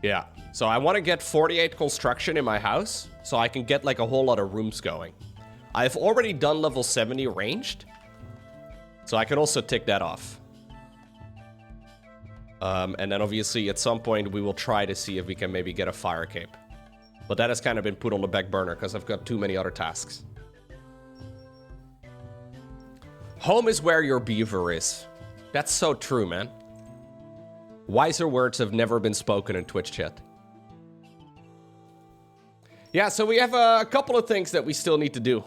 A: Yeah, so I want to get 48 construction in my house, so I can get like a whole lot of rooms going. I've already done level 70 ranged, so I can also tick that off. And then obviously at some point we will try to see if we can maybe get a fire cape. But that has kind of been put on the back burner because I've got too many other tasks. Home is where your beaver is. That's so true, man. Wiser words have never been spoken in Twitch chat. Yeah, so we have a couple of things that we still need to do.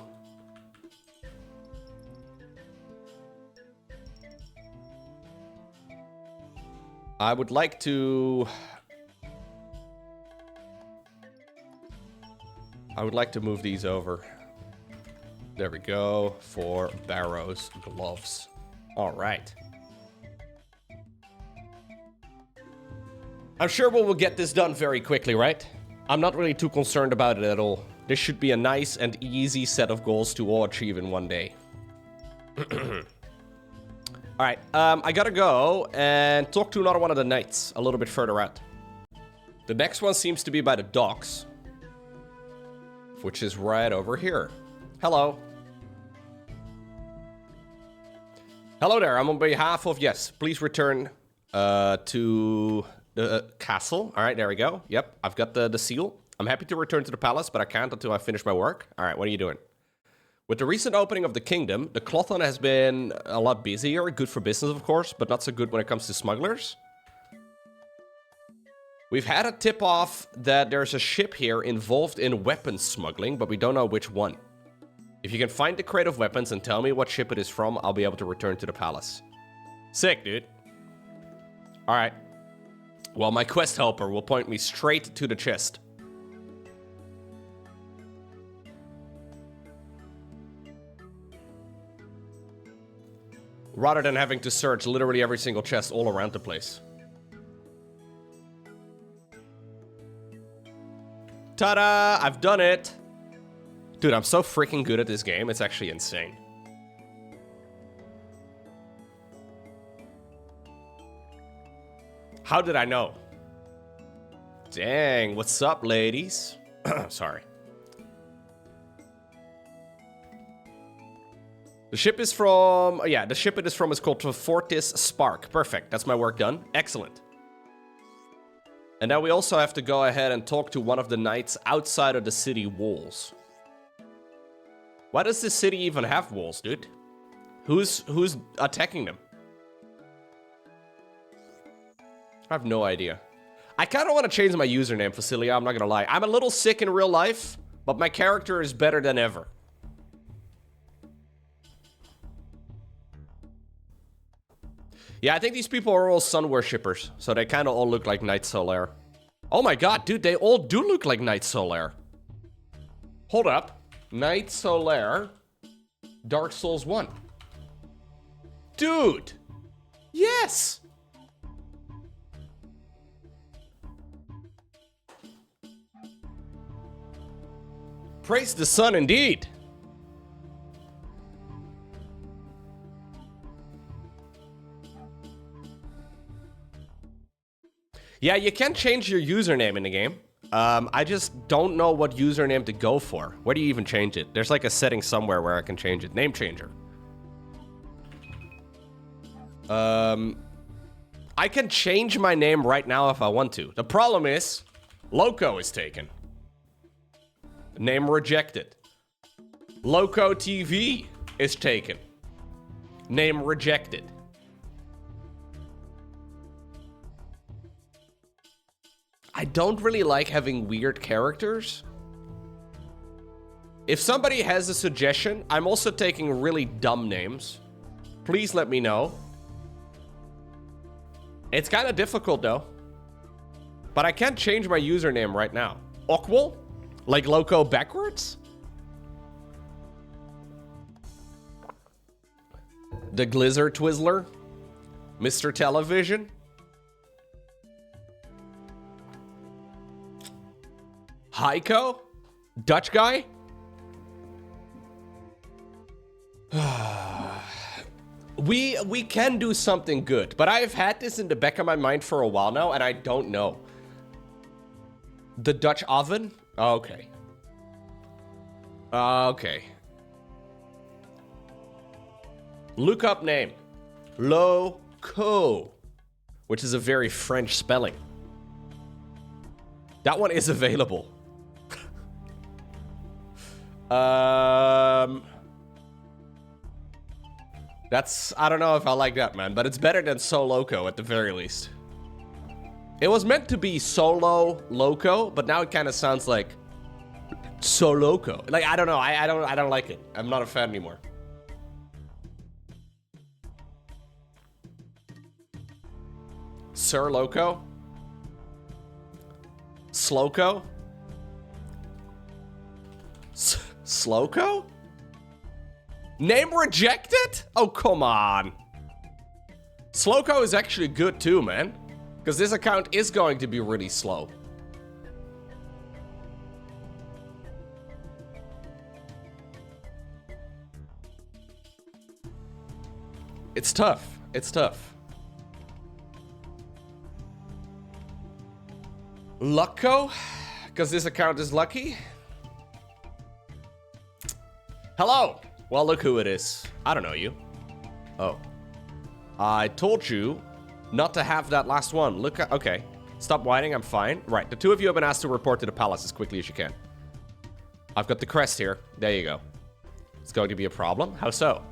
A: I would like to move these over. There we go, for Barrow's gloves. All right. I'm sure we will get this done very quickly, right? I'm not really too concerned about it at all. This should be a nice and easy set of goals to all achieve in one day. All right, I gotta go and talk to another one of the knights a little bit further out. The next one seems to be by the docks, which is right over here. Hello. Hello there, I'm on behalf of, yes, please return to the castle. All right, there we go. Yep, I've got the seal. I'm happy to return to the palace, but I can't until I finish my work. All right, what are you doing? With the recent opening of the kingdom, the Clothan has been a lot busier. Good for business, of course, but not so good when it comes to smugglers. We've had a tip-off that there's a ship here involved in weapons smuggling, but we don't know which one. If you can find the crate of weapons and tell me what ship it is from, I'll be able to return to the palace. Sick, dude. All right. Well, my quest helper will point me straight to the chest. Rather than having to search literally every single chest all around the place. Ta-da! I've done it! Dude, I'm so freaking good at this game, it's actually insane. How did I know? Dang, what's up, ladies? Sorry. The ship is from... yeah, the ship it is from is called Fortis Spark. Perfect, that's my work done. Excellent. And now we also have to go ahead and talk to one of the knights outside of the city walls. Why does this city even have walls, dude? Who's attacking them? I have no idea. I kind of want to change my username, Facilia, I'm not gonna lie. I'm a little sick in real life, but my character is better than ever. Yeah, I think these people are all sun worshippers, so they kind of all look like Knight Solaire. Oh my god, dude, they all do look like Knight Solaire. Hold up. Knight Solaire, Dark Souls 1. Dude! Yes! Praise the sun indeed! Yeah, you can change your username in the game. I just don't know what username to go for. Where do you even change it? There's like a setting somewhere where I can change it. Name changer. I can change my name right now if I want to. The problem is, Loco is taken. Name rejected. Loco TV is taken. Name rejected. I don't really like having weird characters. If somebody has a suggestion, I'm also taking really dumb names. Please let me know. It's kind of difficult though. But I can't change my username right now. Okwal? Like Loco backwards? The Glizzard Twizzler? Mr. Television? Heiko? Dutch guy? We can do something good, but I've had this in the back of my mind for a while now, and I don't know. The Dutch oven? Okay. Okay. Look up name. Loco. Which is a very French spelling. That one is available. That's, I don't know if I like that, man, but it's better than So Loco at the very least. It was meant to be Solo Loco, but now it kind of sounds like So Loco. Like, I don't know, I don't like it. I'm not a fan anymore. Sir Loco? Slowco? Slowco? Name rejected? Oh, come on. Slowco is actually good too, man. Because this account is going to be really slow. It's tough. It's tough. Lucko? Because this account is lucky? Hello! Well, look who it is. I don't know you. Oh. I told you not to have that last one. Look, okay. Stop whining, I'm fine. Right, the two of you have been asked to report to the palace as quickly as you can. I've got the crest here. There you go. It's going to be a problem. How so?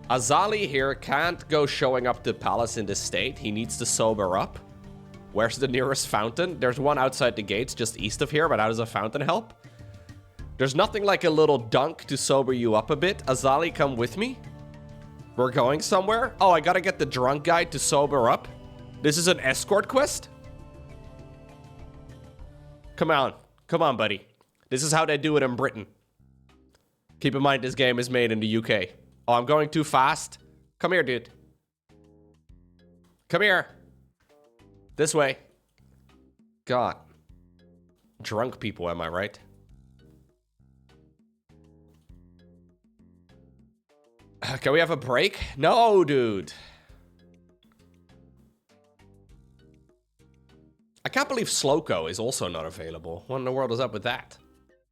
A: Azali here can't go showing up to the palace in this state. He needs to sober up. Where's the nearest fountain? There's one outside the gates just east of here, but how does a fountain help? There's nothing like a little dunk to sober you up a bit. Azali, come with me. We're going somewhere. Oh, I gotta get the drunk guy to sober up. This is an escort quest? Come on. Come on, buddy. This is how they do it in Britain. Keep in mind, this game is made in the UK. Oh, I'm going too fast. Come here, dude. Come here. This way. God. Drunk people, am I right? Can we have a break? No, dude. I can't believe Slowco is also not available. What in the world is up with that?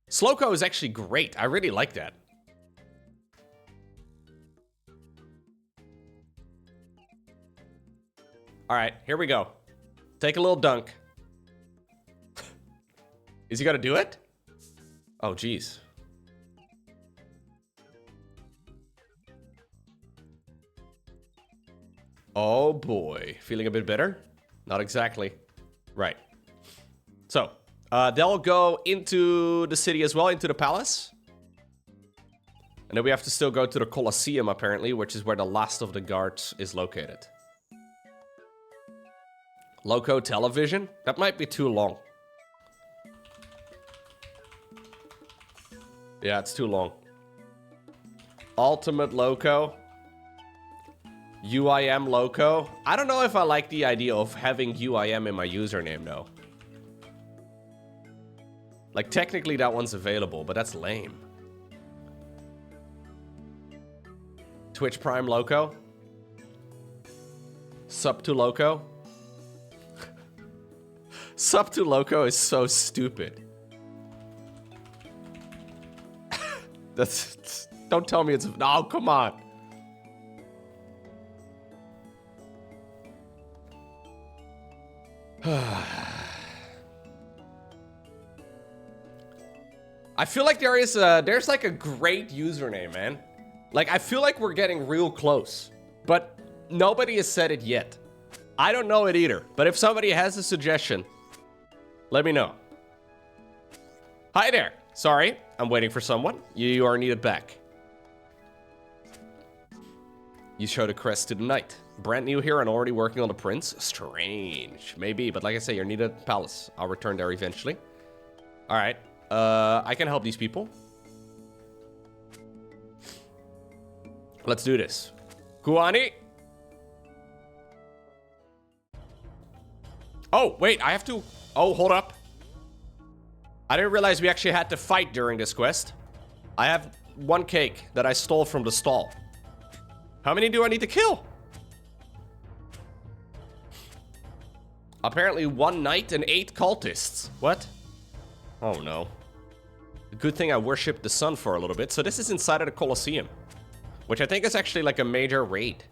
A: Slowco is actually great. I really like that. All right, here we go. Take a little dunk. Is he gonna do it? Oh, geez. Oh boy, feeling a bit better? Not exactly. Right. So, they'll go into the city as well, into the palace. And then we have to still go to the Colosseum, apparently, which is where the last of the guards is located. Loco television? That might be too long. Yeah, it's too long. Ultimate Loco. UIM Loco. I don't know if I like the idea of having UIM in my username, though. Like, technically that one's available, but that's lame. Twitch Prime Loco. Sub to Loco. Sub to Loco is so stupid. That's... Don't tell me it's... Oh, come on. I feel like there's like a great username, man. Like, I feel like we're getting real close, but nobody has said it yet. I don't know it either, but if somebody has a suggestion, let me know. Hi there. Sorry, I'm waiting for someone. You are needed back. You showed a crest to the knight. Brand new here and already working on the prince? Strange. Maybe, but like I say, you're needed at the palace. I'll return there eventually. Alright. I can help these people. Let's do this. Kuani! Oh, wait, I have to... Oh, hold up. I didn't realize we actually had to fight during this quest. I have one cake that I stole from the stall. How many do I need to kill? Apparently 1 knight and 8 cultists. What? Oh no. Good thing I worshipped the sun for a little bit. So this is inside of the Colosseum, which I think is actually like a major raid.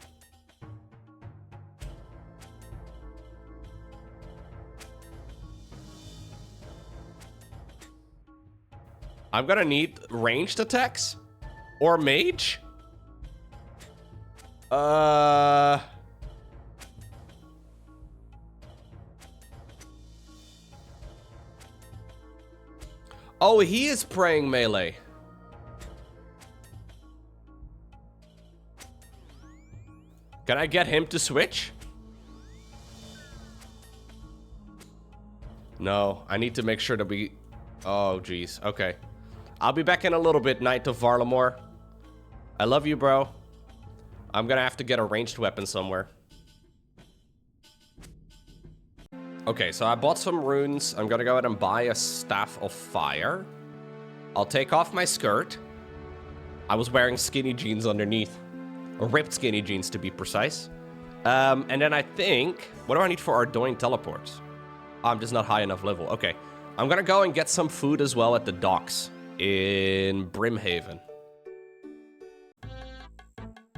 A: I'm gonna need ranged attacks or mage. Oh, he is praying melee. Can I get him to switch? No, I need to make sure that we... Oh, geez. Okay. I'll be back in a little bit, Knight of Varlamore. I love you, bro. I'm gonna have to get a ranged weapon somewhere. Okay, so I bought some runes. I'm gonna go ahead and buy a Staff of Fire. I'll take off my skirt. I was wearing skinny jeans underneath. Or ripped skinny jeans, to be precise. And then I think... What do I need for Ardoin teleports? Oh, I'm just not high enough level. Okay. I'm gonna go and get some food as well at the docks in Brimhaven.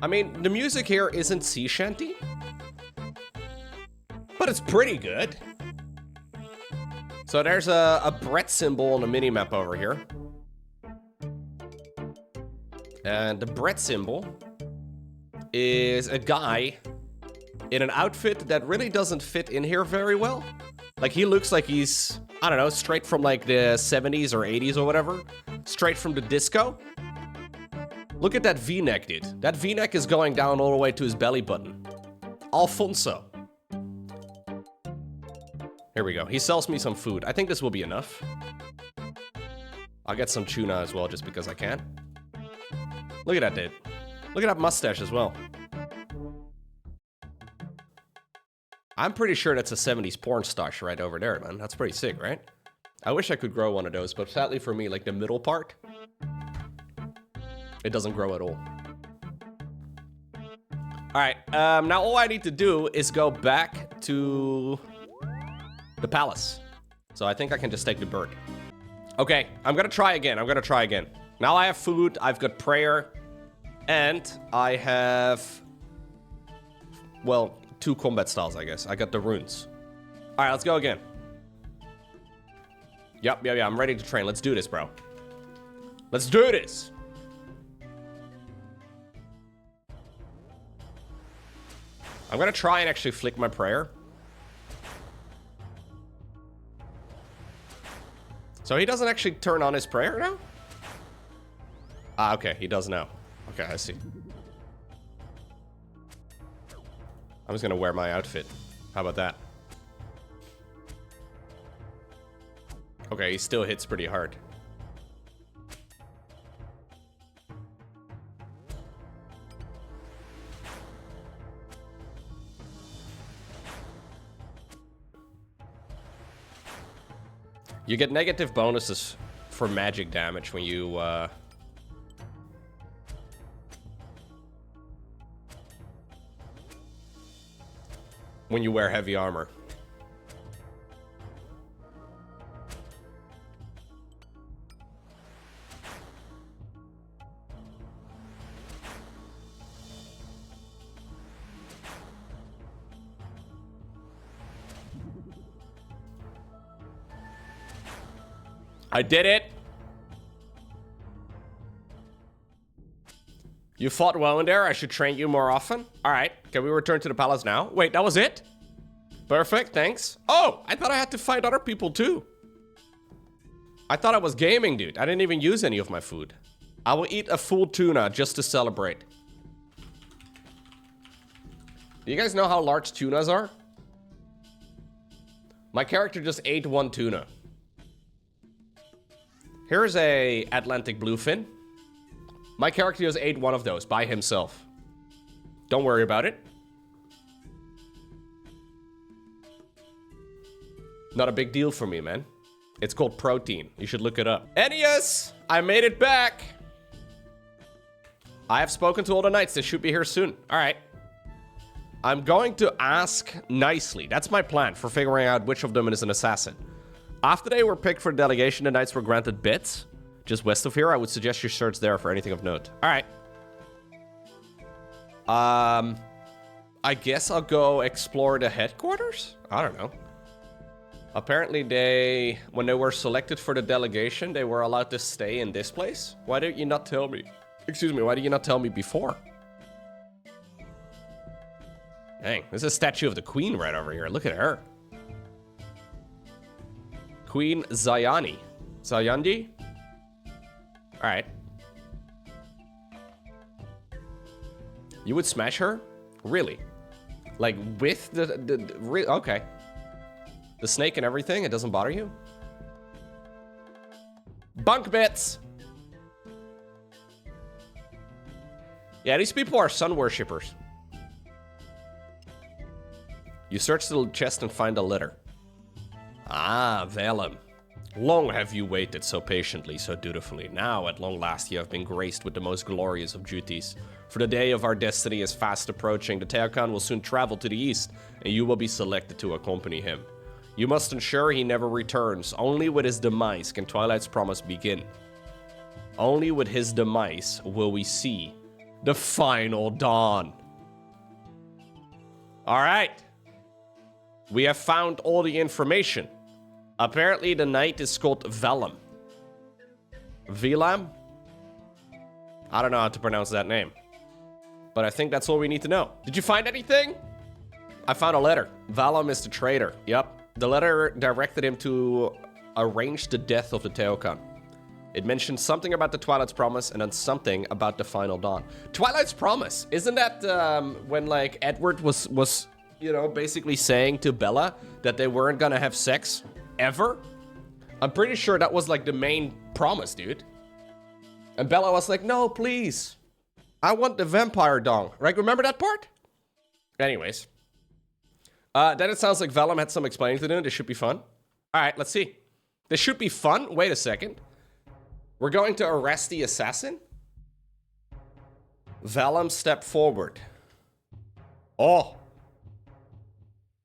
A: I mean, the music here isn't sea shanty, but it's pretty good. So there's a Brett symbol on the minimap over here. And the Brett symbol is a guy in an outfit that really doesn't fit in here very well. Like, he looks like he's, I don't know, straight from like the 70s or 80s or whatever. Straight from the disco. Look at that V-neck, dude. That V-neck is going down all the way to his belly button. Alfonso. Here we go. He sells me some food. I think this will be enough. I'll get some tuna as well, just because I can. Look at that, dude. Look at that mustache as well. I'm pretty sure that's a 70s porn stash right over there, man. That's pretty sick, right? I wish I could grow one of those, but sadly for me, like the middle part, it doesn't grow at all. All right, now all I need to do is go back to the palace. So I think I can just take the bird. Okay, I'm gonna try again. Now I have food, I've got prayer, and I have, well, 2 combat styles, I guess. I got the runes. All right, let's go again. Yep, I'm ready to train. Let's do this, bro. Let's do this. I'm gonna try and actually flick my prayer. So he doesn't actually turn on his prayer now? Ah, okay, he does now. Okay, I see. I'm just gonna wear my outfit. How about that? Okay, he still hits pretty hard. You get negative bonuses for magic damage when you, wear heavy armor. I did it! You fought well in there. I should train you more often. Alright, can we return to the palace now? Wait, that was it? Perfect, thanks. Oh, I thought I had to fight other people too. I thought I was gaming, dude. I didn't even use any of my food. I will eat a full tuna just to celebrate. Do you guys know how large tunas are? My character just ate 1 tuna. Here's a Atlantic bluefin. My character just ate 1 of those by himself. Don't worry about it. Not a big deal for me, man. It's called protein. You should look it up. Ennius! I made it back! I have spoken to all the knights. They should be here soon. Alright. I'm going to ask nicely. That's my plan for figuring out which of them is an assassin. After they were picked for the delegation, the knights were granted bits. Just west of here, I would suggest you search there for anything of note. Alright. I guess I'll go explore the headquarters? I don't know. Apparently when they were selected for the delegation, they were allowed to stay in this place. Why did you not tell me? Excuse me, why did you not tell me before? Dang, there's a statue of the queen right over here. Look at her. Queen Zayani. Zayandi? Alright. You would smash her? Really? Like with the okay. The snake and everything, it doesn't bother you? Bunk bits! Yeah, these people are sun worshippers. You search the chest and find a letter. Ah, Vellum. Long have you waited so patiently, so dutifully. Now, at long last, you have been graced with the most glorious of duties. For the day of our destiny is fast approaching. The Teokan will soon travel to the east, and you will be selected to accompany him. You must ensure he never returns. Only with his demise can Twilight's promise begin. Only with his demise will we see the final dawn. Alright. We have found all the information. Apparently the knight is called Vellum. Velam? I don't know how to pronounce that name. But I think that's all we need to know. Did you find anything? I found a letter. Vellum is the traitor. Yep. The letter directed him to arrange the death of the Teokan. It mentioned something about the Twilight's Promise and then something about the final dawn. Twilight's Promise? Isn't that when like Edward was you know, basically saying to Bella that they weren't gonna have sex ever. I'm pretty sure that was like the main promise, dude. And Bella was like, no, please. I want the vampire dong. Right? Remember that part? Anyways. Then it sounds like Vellum had some explaining to do. This should be fun. All right, let's see. This should be fun. Wait a second. We're going to arrest the assassin. Vellum, step forward. Oh.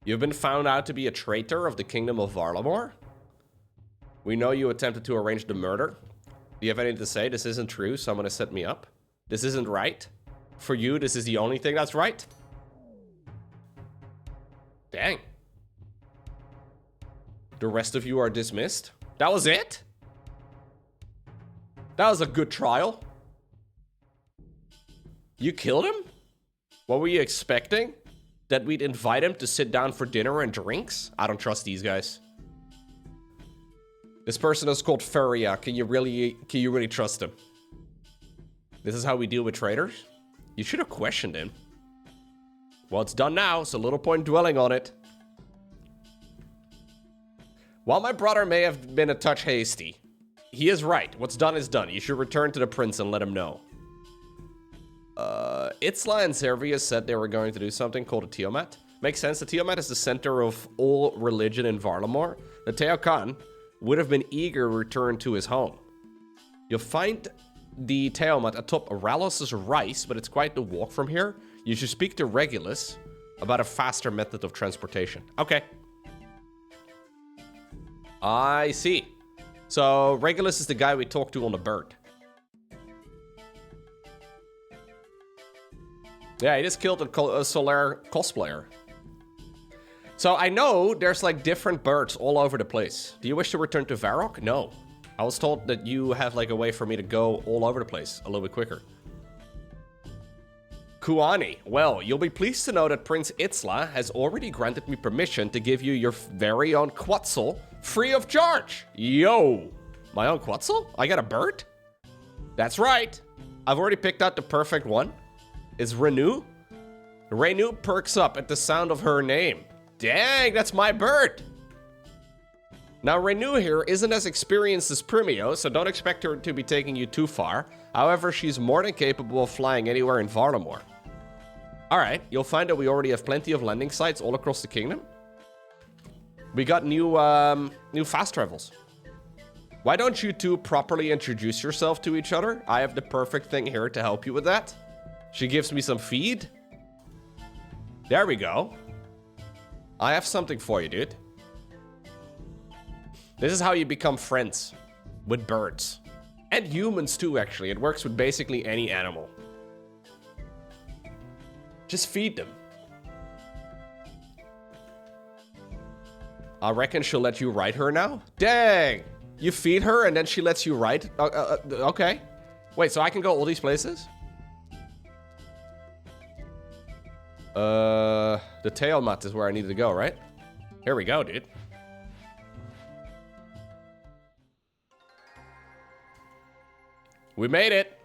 A: You've been found out to be a traitor of the kingdom of Varlamore. We know you attempted to arrange the murder. Do you have anything to say? This isn't true. Someone has set me up. This isn't right. For you, this is the only thing that's right. Dang. The rest of you are dismissed. That was it? That was a good trial. You killed him? What were you expecting? That we'd invite him to sit down for dinner and drinks? I don't trust these guys. This person is called Furia. Can you really trust him? This is how we deal with traitors? You should have questioned him. Well, it's done now, so little point dwelling on it. While my brother may have been a touch hasty, he is right. What's done is done. You should return to the prince and let him know. Itzla and Servius said they were going to do something called a Tiamat. Makes sense. The Tiamat is the center of all religion in Varlamore. The Teokan would have been eager to return to his home. You'll find the Tiamat atop Rallos' rice, but it's quite the walk from here. You should speak to Regulus about a faster method of transportation. Okay. I see. So Regulus is the guy we talked to on the bird. Yeah, he just killed a Solaire cosplayer. So I know there's like different birds all over the place. Do you wish to return to Varrock? No. I was told that you have like a way for me to go all over the place a little bit quicker. Kuani. Well, you'll be pleased to know that Prince Itzla has already granted me permission to give you your very own Quetzal free of charge. Yo. My own Quetzal? I got a bird? That's right. I've already picked out the perfect one. It's Renew. Renew perks up at the sound of her name. Dang, that's my bird. Now, Renew here isn't as experienced as Primio, so don't expect her to be taking you too far. However, she's more than capable of flying anywhere in Varlamore. Alright, you'll find that we already have plenty of landing sites all across the kingdom. We got new fast travels. Why don't you two properly introduce yourself to each other? I have the perfect thing here to help you with that. She gives me some feed. There we go. I have something for you, dude. This is how you become friends with birds. And humans too, actually. It works with basically any animal. Just feed them. I reckon she'll let you ride her now? Dang! You feed her and then she lets you ride? Okay. Wait, so I can go all these places? The tail mat is where I need to go, right? Here we go, dude. We made it.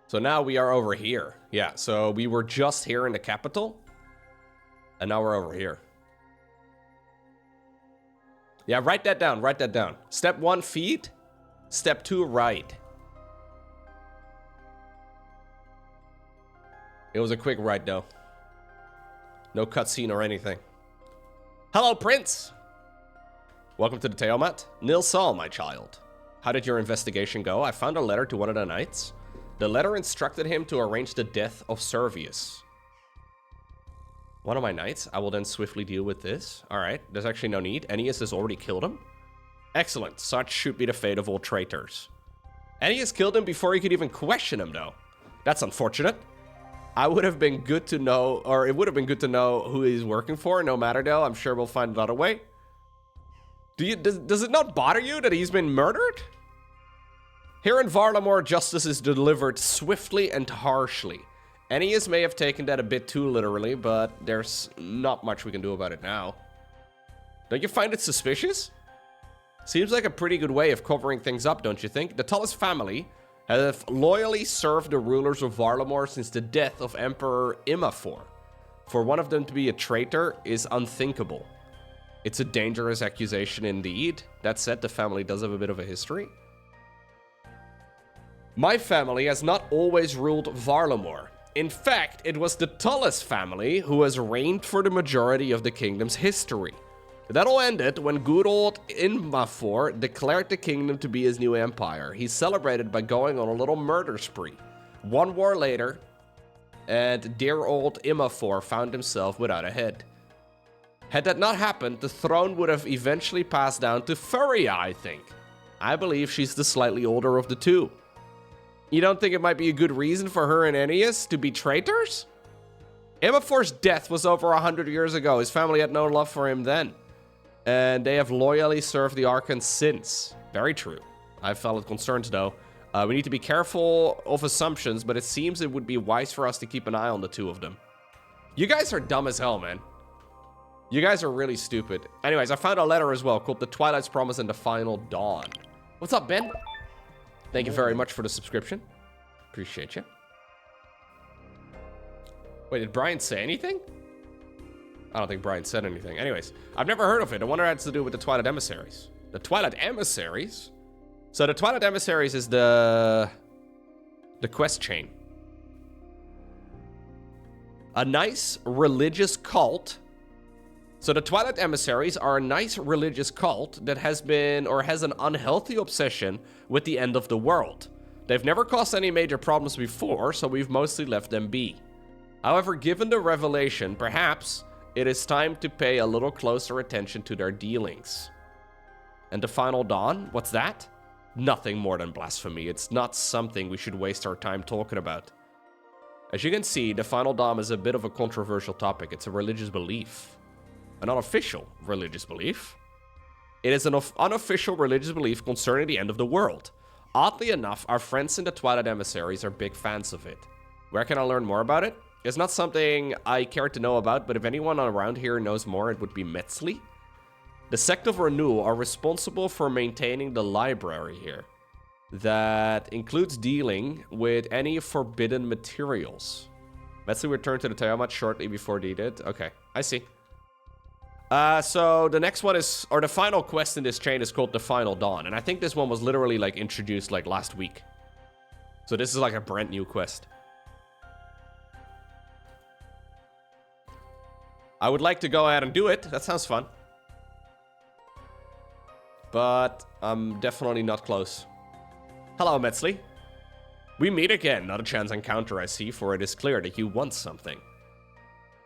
A: So now we are over here. Yeah, so we were just here in the capital. And now we're over here. Yeah, write that down, write that down. Step 1, feed. Step 2, ride. It was a quick ride, though. No cutscene or anything. Hello, Prince! Welcome to the Teomat. Nil Sol, my child. How did your investigation go? I found a letter to one of the knights. The letter instructed him to arrange the death of Servius. One of my knights? I will then swiftly deal with this. Alright, there's actually no need. Ennius has already killed him. Excellent. Such should be the fate of all traitors. Ennius killed him before he could even question him, though. That's unfortunate. I would have been good to know, or it would have been good to know who he's working for. No matter, though. I'm sure we'll find another way. Does it not bother you that he's been murdered? Here in Varlamore, justice is delivered swiftly and harshly. Ennius may have taken that a bit too literally, but there's not much we can do about it now. Don't you find it suspicious? Seems like a pretty good way of covering things up, don't you think? The Tullis family have loyally served the rulers of Varlamore since the death of Emperor Imafor. For one of them to be a traitor is unthinkable. It's a dangerous accusation indeed. That said, the family does have a bit of a history. My family has not always ruled Varlamore. In fact, it was the Tullis family who has reigned for the majority of the kingdom's history. That all ended when good old Inmafor declared the kingdom to be his new empire. He celebrated by going on a little murder spree. One war later, and dear old Imafor found himself without a head. Had that not happened, the throne would have eventually passed down to Furia, I think. I believe she's the slightly older of the two. You don't think it might be a good reason for her and Ennius to be traitors? Imafor's death was over 100 years ago. His family had no love for him then. And they have loyally served the Archons since. Very true. I have valid concerns though. We need to be careful of assumptions, but it seems it would be wise for us to keep an eye on the two of them. You guys are dumb as hell, man. You guys are really stupid. Anyways, I found a letter as well called The Twilight's Promise and the Final Dawn. What's up, Ben? Thank you very much for the subscription. Appreciate you. Wait, did Brian say anything? I don't think Brian said anything. Anyways, I've never heard of it. I wonder what it has to do with the Twilight Emissaries. The Twilight Emissaries? So the Twilight Emissaries is the quest chain. A nice religious cult. So the Twilight Emissaries are a nice religious cult that has been, or has an unhealthy obsession with the end of the world. They've never caused any major problems before, so we've mostly left them be. However, given the revelation, perhaps it is time to pay a little closer attention to their dealings. And the Final Dawn? What's that? Nothing more than blasphemy. It's not something we should waste our time talking about. As you can see, the Final Dawn is a bit of a controversial topic. It's a religious belief. An unofficial religious belief. It is an unofficial religious belief concerning the end of the world. Oddly enough, our friends in the Twilight Emissaries are big fans of it. Where can I learn more about it? It's not something I care to know about, but if anyone around here knows more, it would be Metzli. The Sect of Renewal are responsible for maintaining the library here. That includes dealing with any forbidden materials. Metzli returned to the Tiamat shortly before they did. Okay, I see. So the next one is, or the final quest in this chain is called The Final Dawn. And I think this one was literally like introduced like last week. So this is like a brand new quest. I would like to go ahead and do it. That sounds fun. But I'm definitely not close. Hello, Metzli. We meet again. Not a chance encounter, I see, for it is clear that you want something.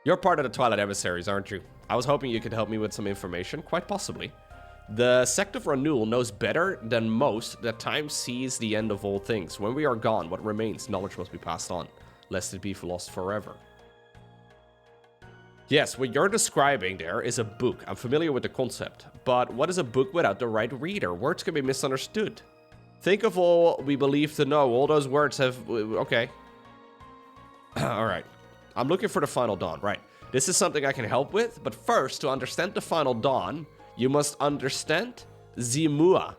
A: You're part of the Twilight Emissaries, aren't you? I was hoping you could help me with some information, quite possibly. The Sect of Renewal knows better than most that time sees the end of all things. When we are gone, what remains? Knowledge must be passed on, lest it be lost forever. Yes, what you're describing there is a book. I'm familiar with the concept. But what is a book without the right reader? Words can be misunderstood. Think of all we believe to know. All those words have... Okay. Alright. I'm looking for the Final Dawn. Right. This is something I can help with. But first, to understand the Final Dawn, you must understand Zimua.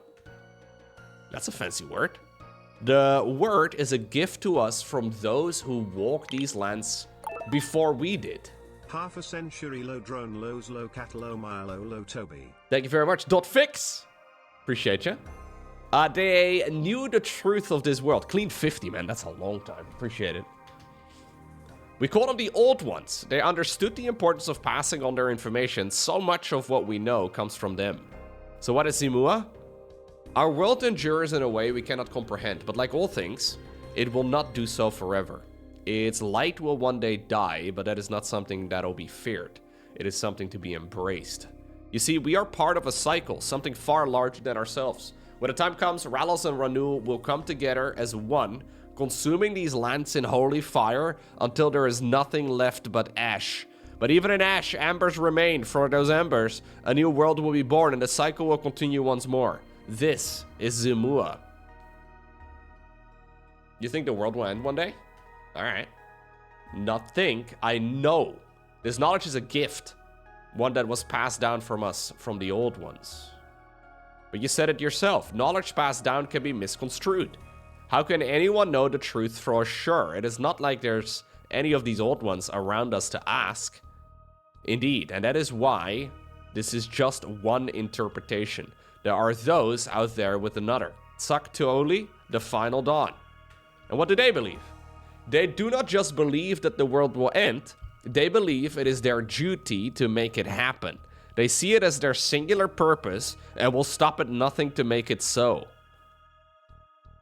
A: That's a fancy word. The word is a gift to us from those who walked these lands before we did.
B: Half a century low drone lows low cattle low mile low Toby.
A: Thank you very much. .fix. Appreciate you. They knew the truth of this world. Clean 50, man. That's a long time. Appreciate it. We call them the Old Ones. They understood the importance of passing on their information. So much of what we know comes from them. So what is Zimua? Our world endures in a way we cannot comprehend. But like all things, it will not do so forever. Its light will one day die, but that is not something that'll be feared. It is something to be embraced. You see, we are part of a cycle, something far larger than ourselves. When the time comes, Ralos and Ranu will come together as one, consuming these lands in holy fire until there is nothing left but ash. But even in ash, embers remain. From those embers, a new world will be born and the cycle will continue once more. This is Zimua. You think the world will end one day? Alright. Not think, I know. This knowledge is a gift. One that was passed down from us, from the old ones. But you said it yourself. Knowledge passed down can be misconstrued. How can anyone know the truth for sure? It is not like there's any of these old ones around us to ask. Indeed, and that is why this is just one interpretation. There are those out there with another. Saktuoli, the final dawn. And what do they believe? They do not just believe that the world will end, they believe it is their duty to make it happen. They see it as their singular purpose and will stop at nothing to make it so.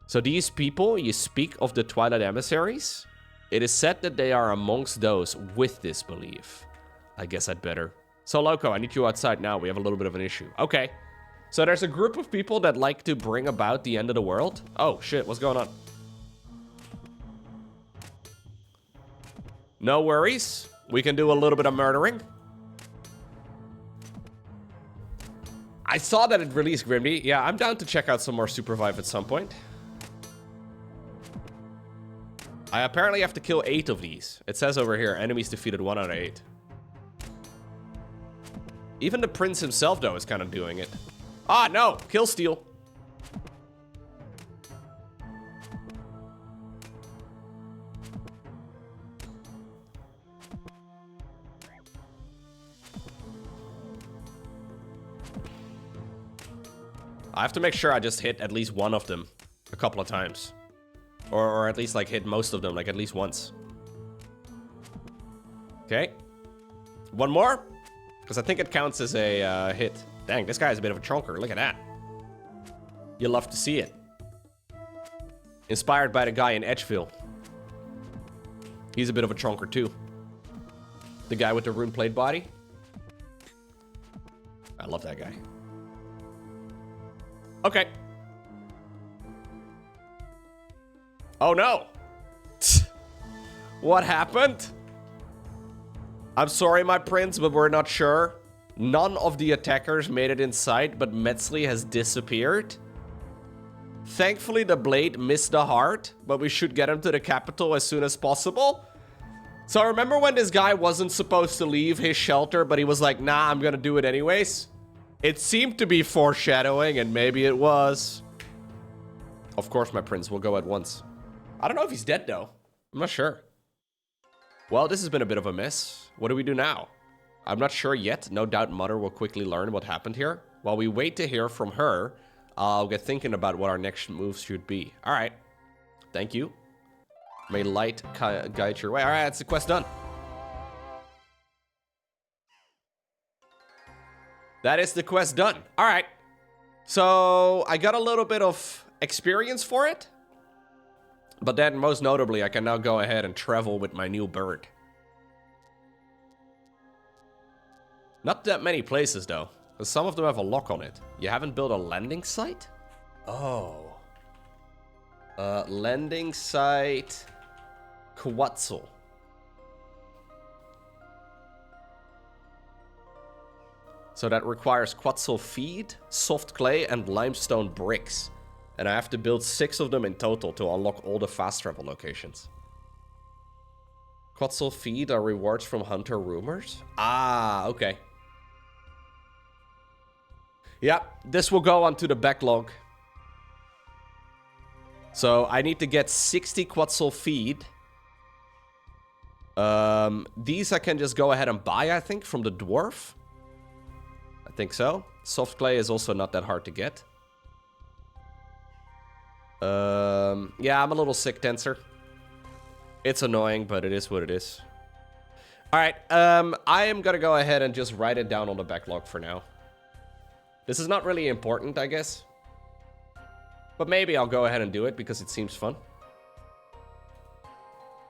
A: So these people, you speak of the Twilight emissaries, it is said that they are amongst those with this belief. I guess I'd better. So Loco, I need you outside now. We have a little bit of an issue. Okay. So there's a group of people that like to bring about the end of the world. Oh shit, what's going on? No worries. We can do a little bit of murdering. I saw that it released Grimby. Yeah, I'm down to check out some more Supervive at some point. I apparently have to kill 8 of these. It says over here, enemies defeated 1 out of 8. Even the prince himself, though, is kind of doing it. Ah, no! Kill steal. I have to make sure I just hit at least one of them a couple of times. Or at least, like, hit most of them, like, at least once. Okay. One more? Because I think it counts as a hit. Dang, this guy is a bit of a chunker. Look at that. You'll love to see it. Inspired by the guy in Edgeville. He's a bit of a chunker, too. The guy with the rune plate body. I love that guy. Okay. Oh no! What happened? I'm sorry, my prince, but we're not sure. None of the attackers made it in sight, but Metzli has disappeared. Thankfully, the blade missed the heart, but we should get him to the capital as soon as possible. So remember when this guy wasn't supposed to leave his shelter, but he was like, nah, I'm gonna do it anyways? It seemed to be foreshadowing, and maybe it was. Of course, my prince will go at once. I don't know if he's dead, though. I'm not sure. Well, this has been a bit of a mess. What do we do now? I'm not sure yet. No doubt Mother will quickly learn what happened here. While we wait to hear from her, I'll get thinking about what our next moves should be. All right. Thank you. May light guide your way. All right, that's the quest done. That is the quest done. All right. So I got a little bit of experience for it. But then, most notably, I can now go ahead and travel with my new bird. Not that many places, though. Because some of them have a lock on it. You haven't built a landing site? Oh. Landing site... Quetzal. So that requires Quetzal feed, soft clay, and limestone bricks. And I have to build 6 of them in total to unlock all the fast travel locations. Quetzal feed are rewards from Hunter Rumors? Ah, okay. Yeah, this will go onto the backlog. So I need to get 60 Quetzal feed. These I can just go ahead and buy, I think, from the dwarf. I think so. Soft clay is also not that hard to get. Yeah, I'm a little sick, Tensor. It's annoying, but it is what it is. Alright, I am gonna go ahead and just write it down on the backlog for now. This is not really important, I guess. But maybe I'll go ahead and do it because it seems fun.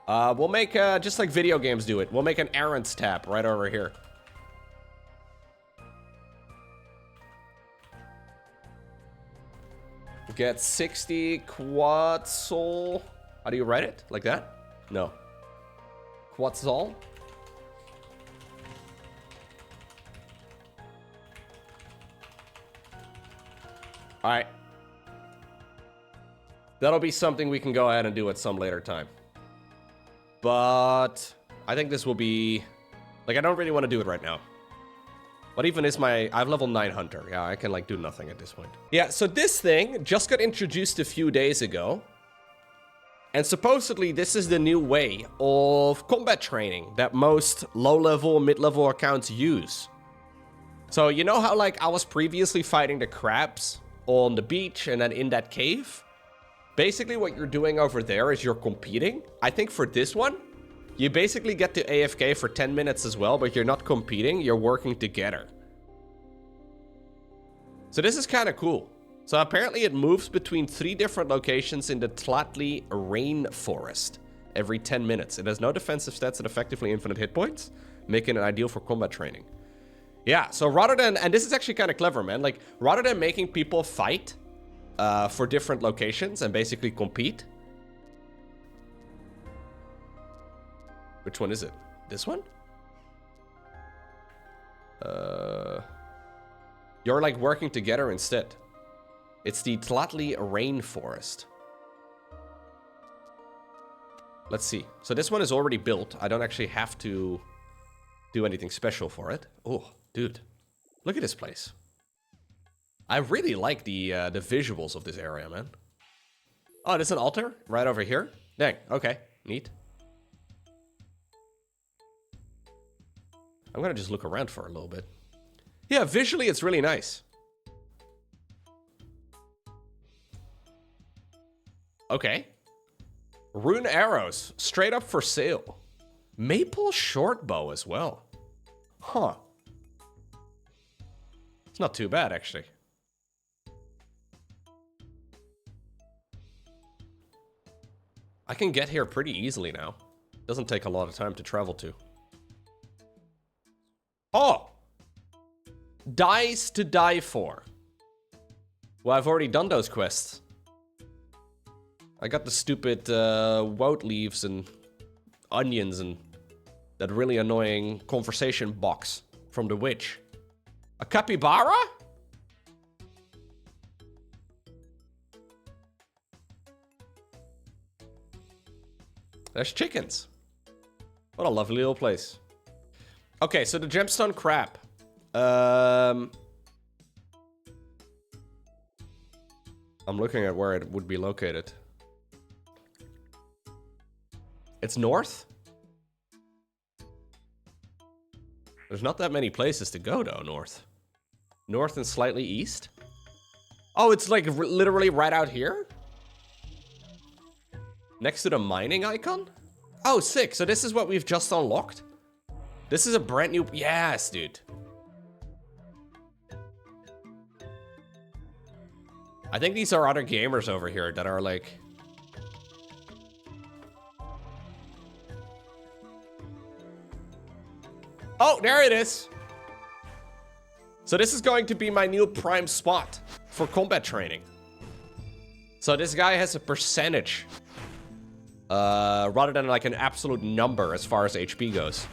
A: We'll make, just like video games do it, we'll make an errands tab right over here. Get 60 Quetzal. How do you write it? Like that? No. Quetzal. Alright. That'll be something we can go ahead and do at some later time. But I think this will be... Like, I don't really want to do it right now. What even is my... I have level 9 Hunter. Yeah, I can, like, do nothing at this point. Yeah, so this thing just got introduced a few days ago. And supposedly this is the new way of combat training that most low-level, mid-level accounts use. So you know how like I was previously fighting the crabs on the beach and then in that cave? Basically what you're doing over there is you're competing. I think for this one, you basically get to AFK for 10 minutes as well, but you're not competing, you're working together. So this is kind of cool. So apparently it moves between 3 different locations in the Tlatli rainforest every 10 minutes. It has no defensive stats and effectively infinite hit points, making it ideal for combat training. Yeah, so rather than, and this is actually kind of clever, man. Like, rather than making people fight for different locations and basically compete. Which one is it? This one? You're like working together instead. It's the Tlatli rainforest. Let's see. So this one is already built. I don't actually have to do anything special for it. Oh, dude. Look at this place. I really like the visuals of this area, man. Oh, there's an altar right over here. Dang, okay, neat. I'm gonna just look around for a little bit. Yeah, visually it's really nice. Okay. Rune arrows, straight up for sale. Maple short bow as well. Huh. It's not too bad, actually. I can get here pretty easily now. Doesn't take a lot of time to travel to. Oh! Dice to die for. Well, I've already done those quests. I got the stupid woad leaves and onions and that really annoying conversation box from the witch. A capybara? There's chickens. What a lovely little place. Okay, so the gemstone crab. I'm looking at where it would be located. It's north? There's not that many places to go, though, north. North and slightly east? Oh, it's like literally right out here? Next to the mining icon? Oh, sick. So this is what we've just unlocked? This is a brand new... Yes, dude. I think these are other gamers over here that are like... Oh, there it is. So this is going to be my new prime spot for combat training. So this guy has a percentage rather than like an absolute number as far as HP goes.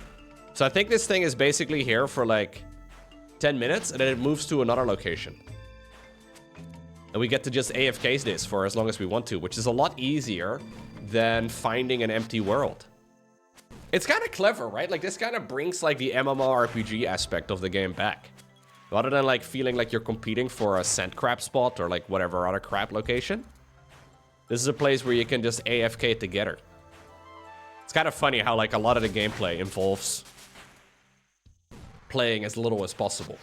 A: So I think this thing is basically here for like 10 minutes and then it moves to another location. And we get to just AFK this for as long as we want to, which is a lot easier than finding an empty world. It's kind of clever, right? Like, this kind of brings, like, the MMORPG aspect of the game back. Rather than, like, feeling like you're competing for a sand crab spot or, like, whatever other crab location. This is a place where you can just AFK together. It's kind of funny how, like, a lot of the gameplay involves playing as little as possible.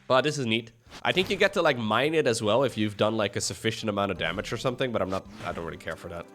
A: But this is neat. I think you get to, like, mine it as well if you've done, like, a sufficient amount of damage or something, but I don't really care for that.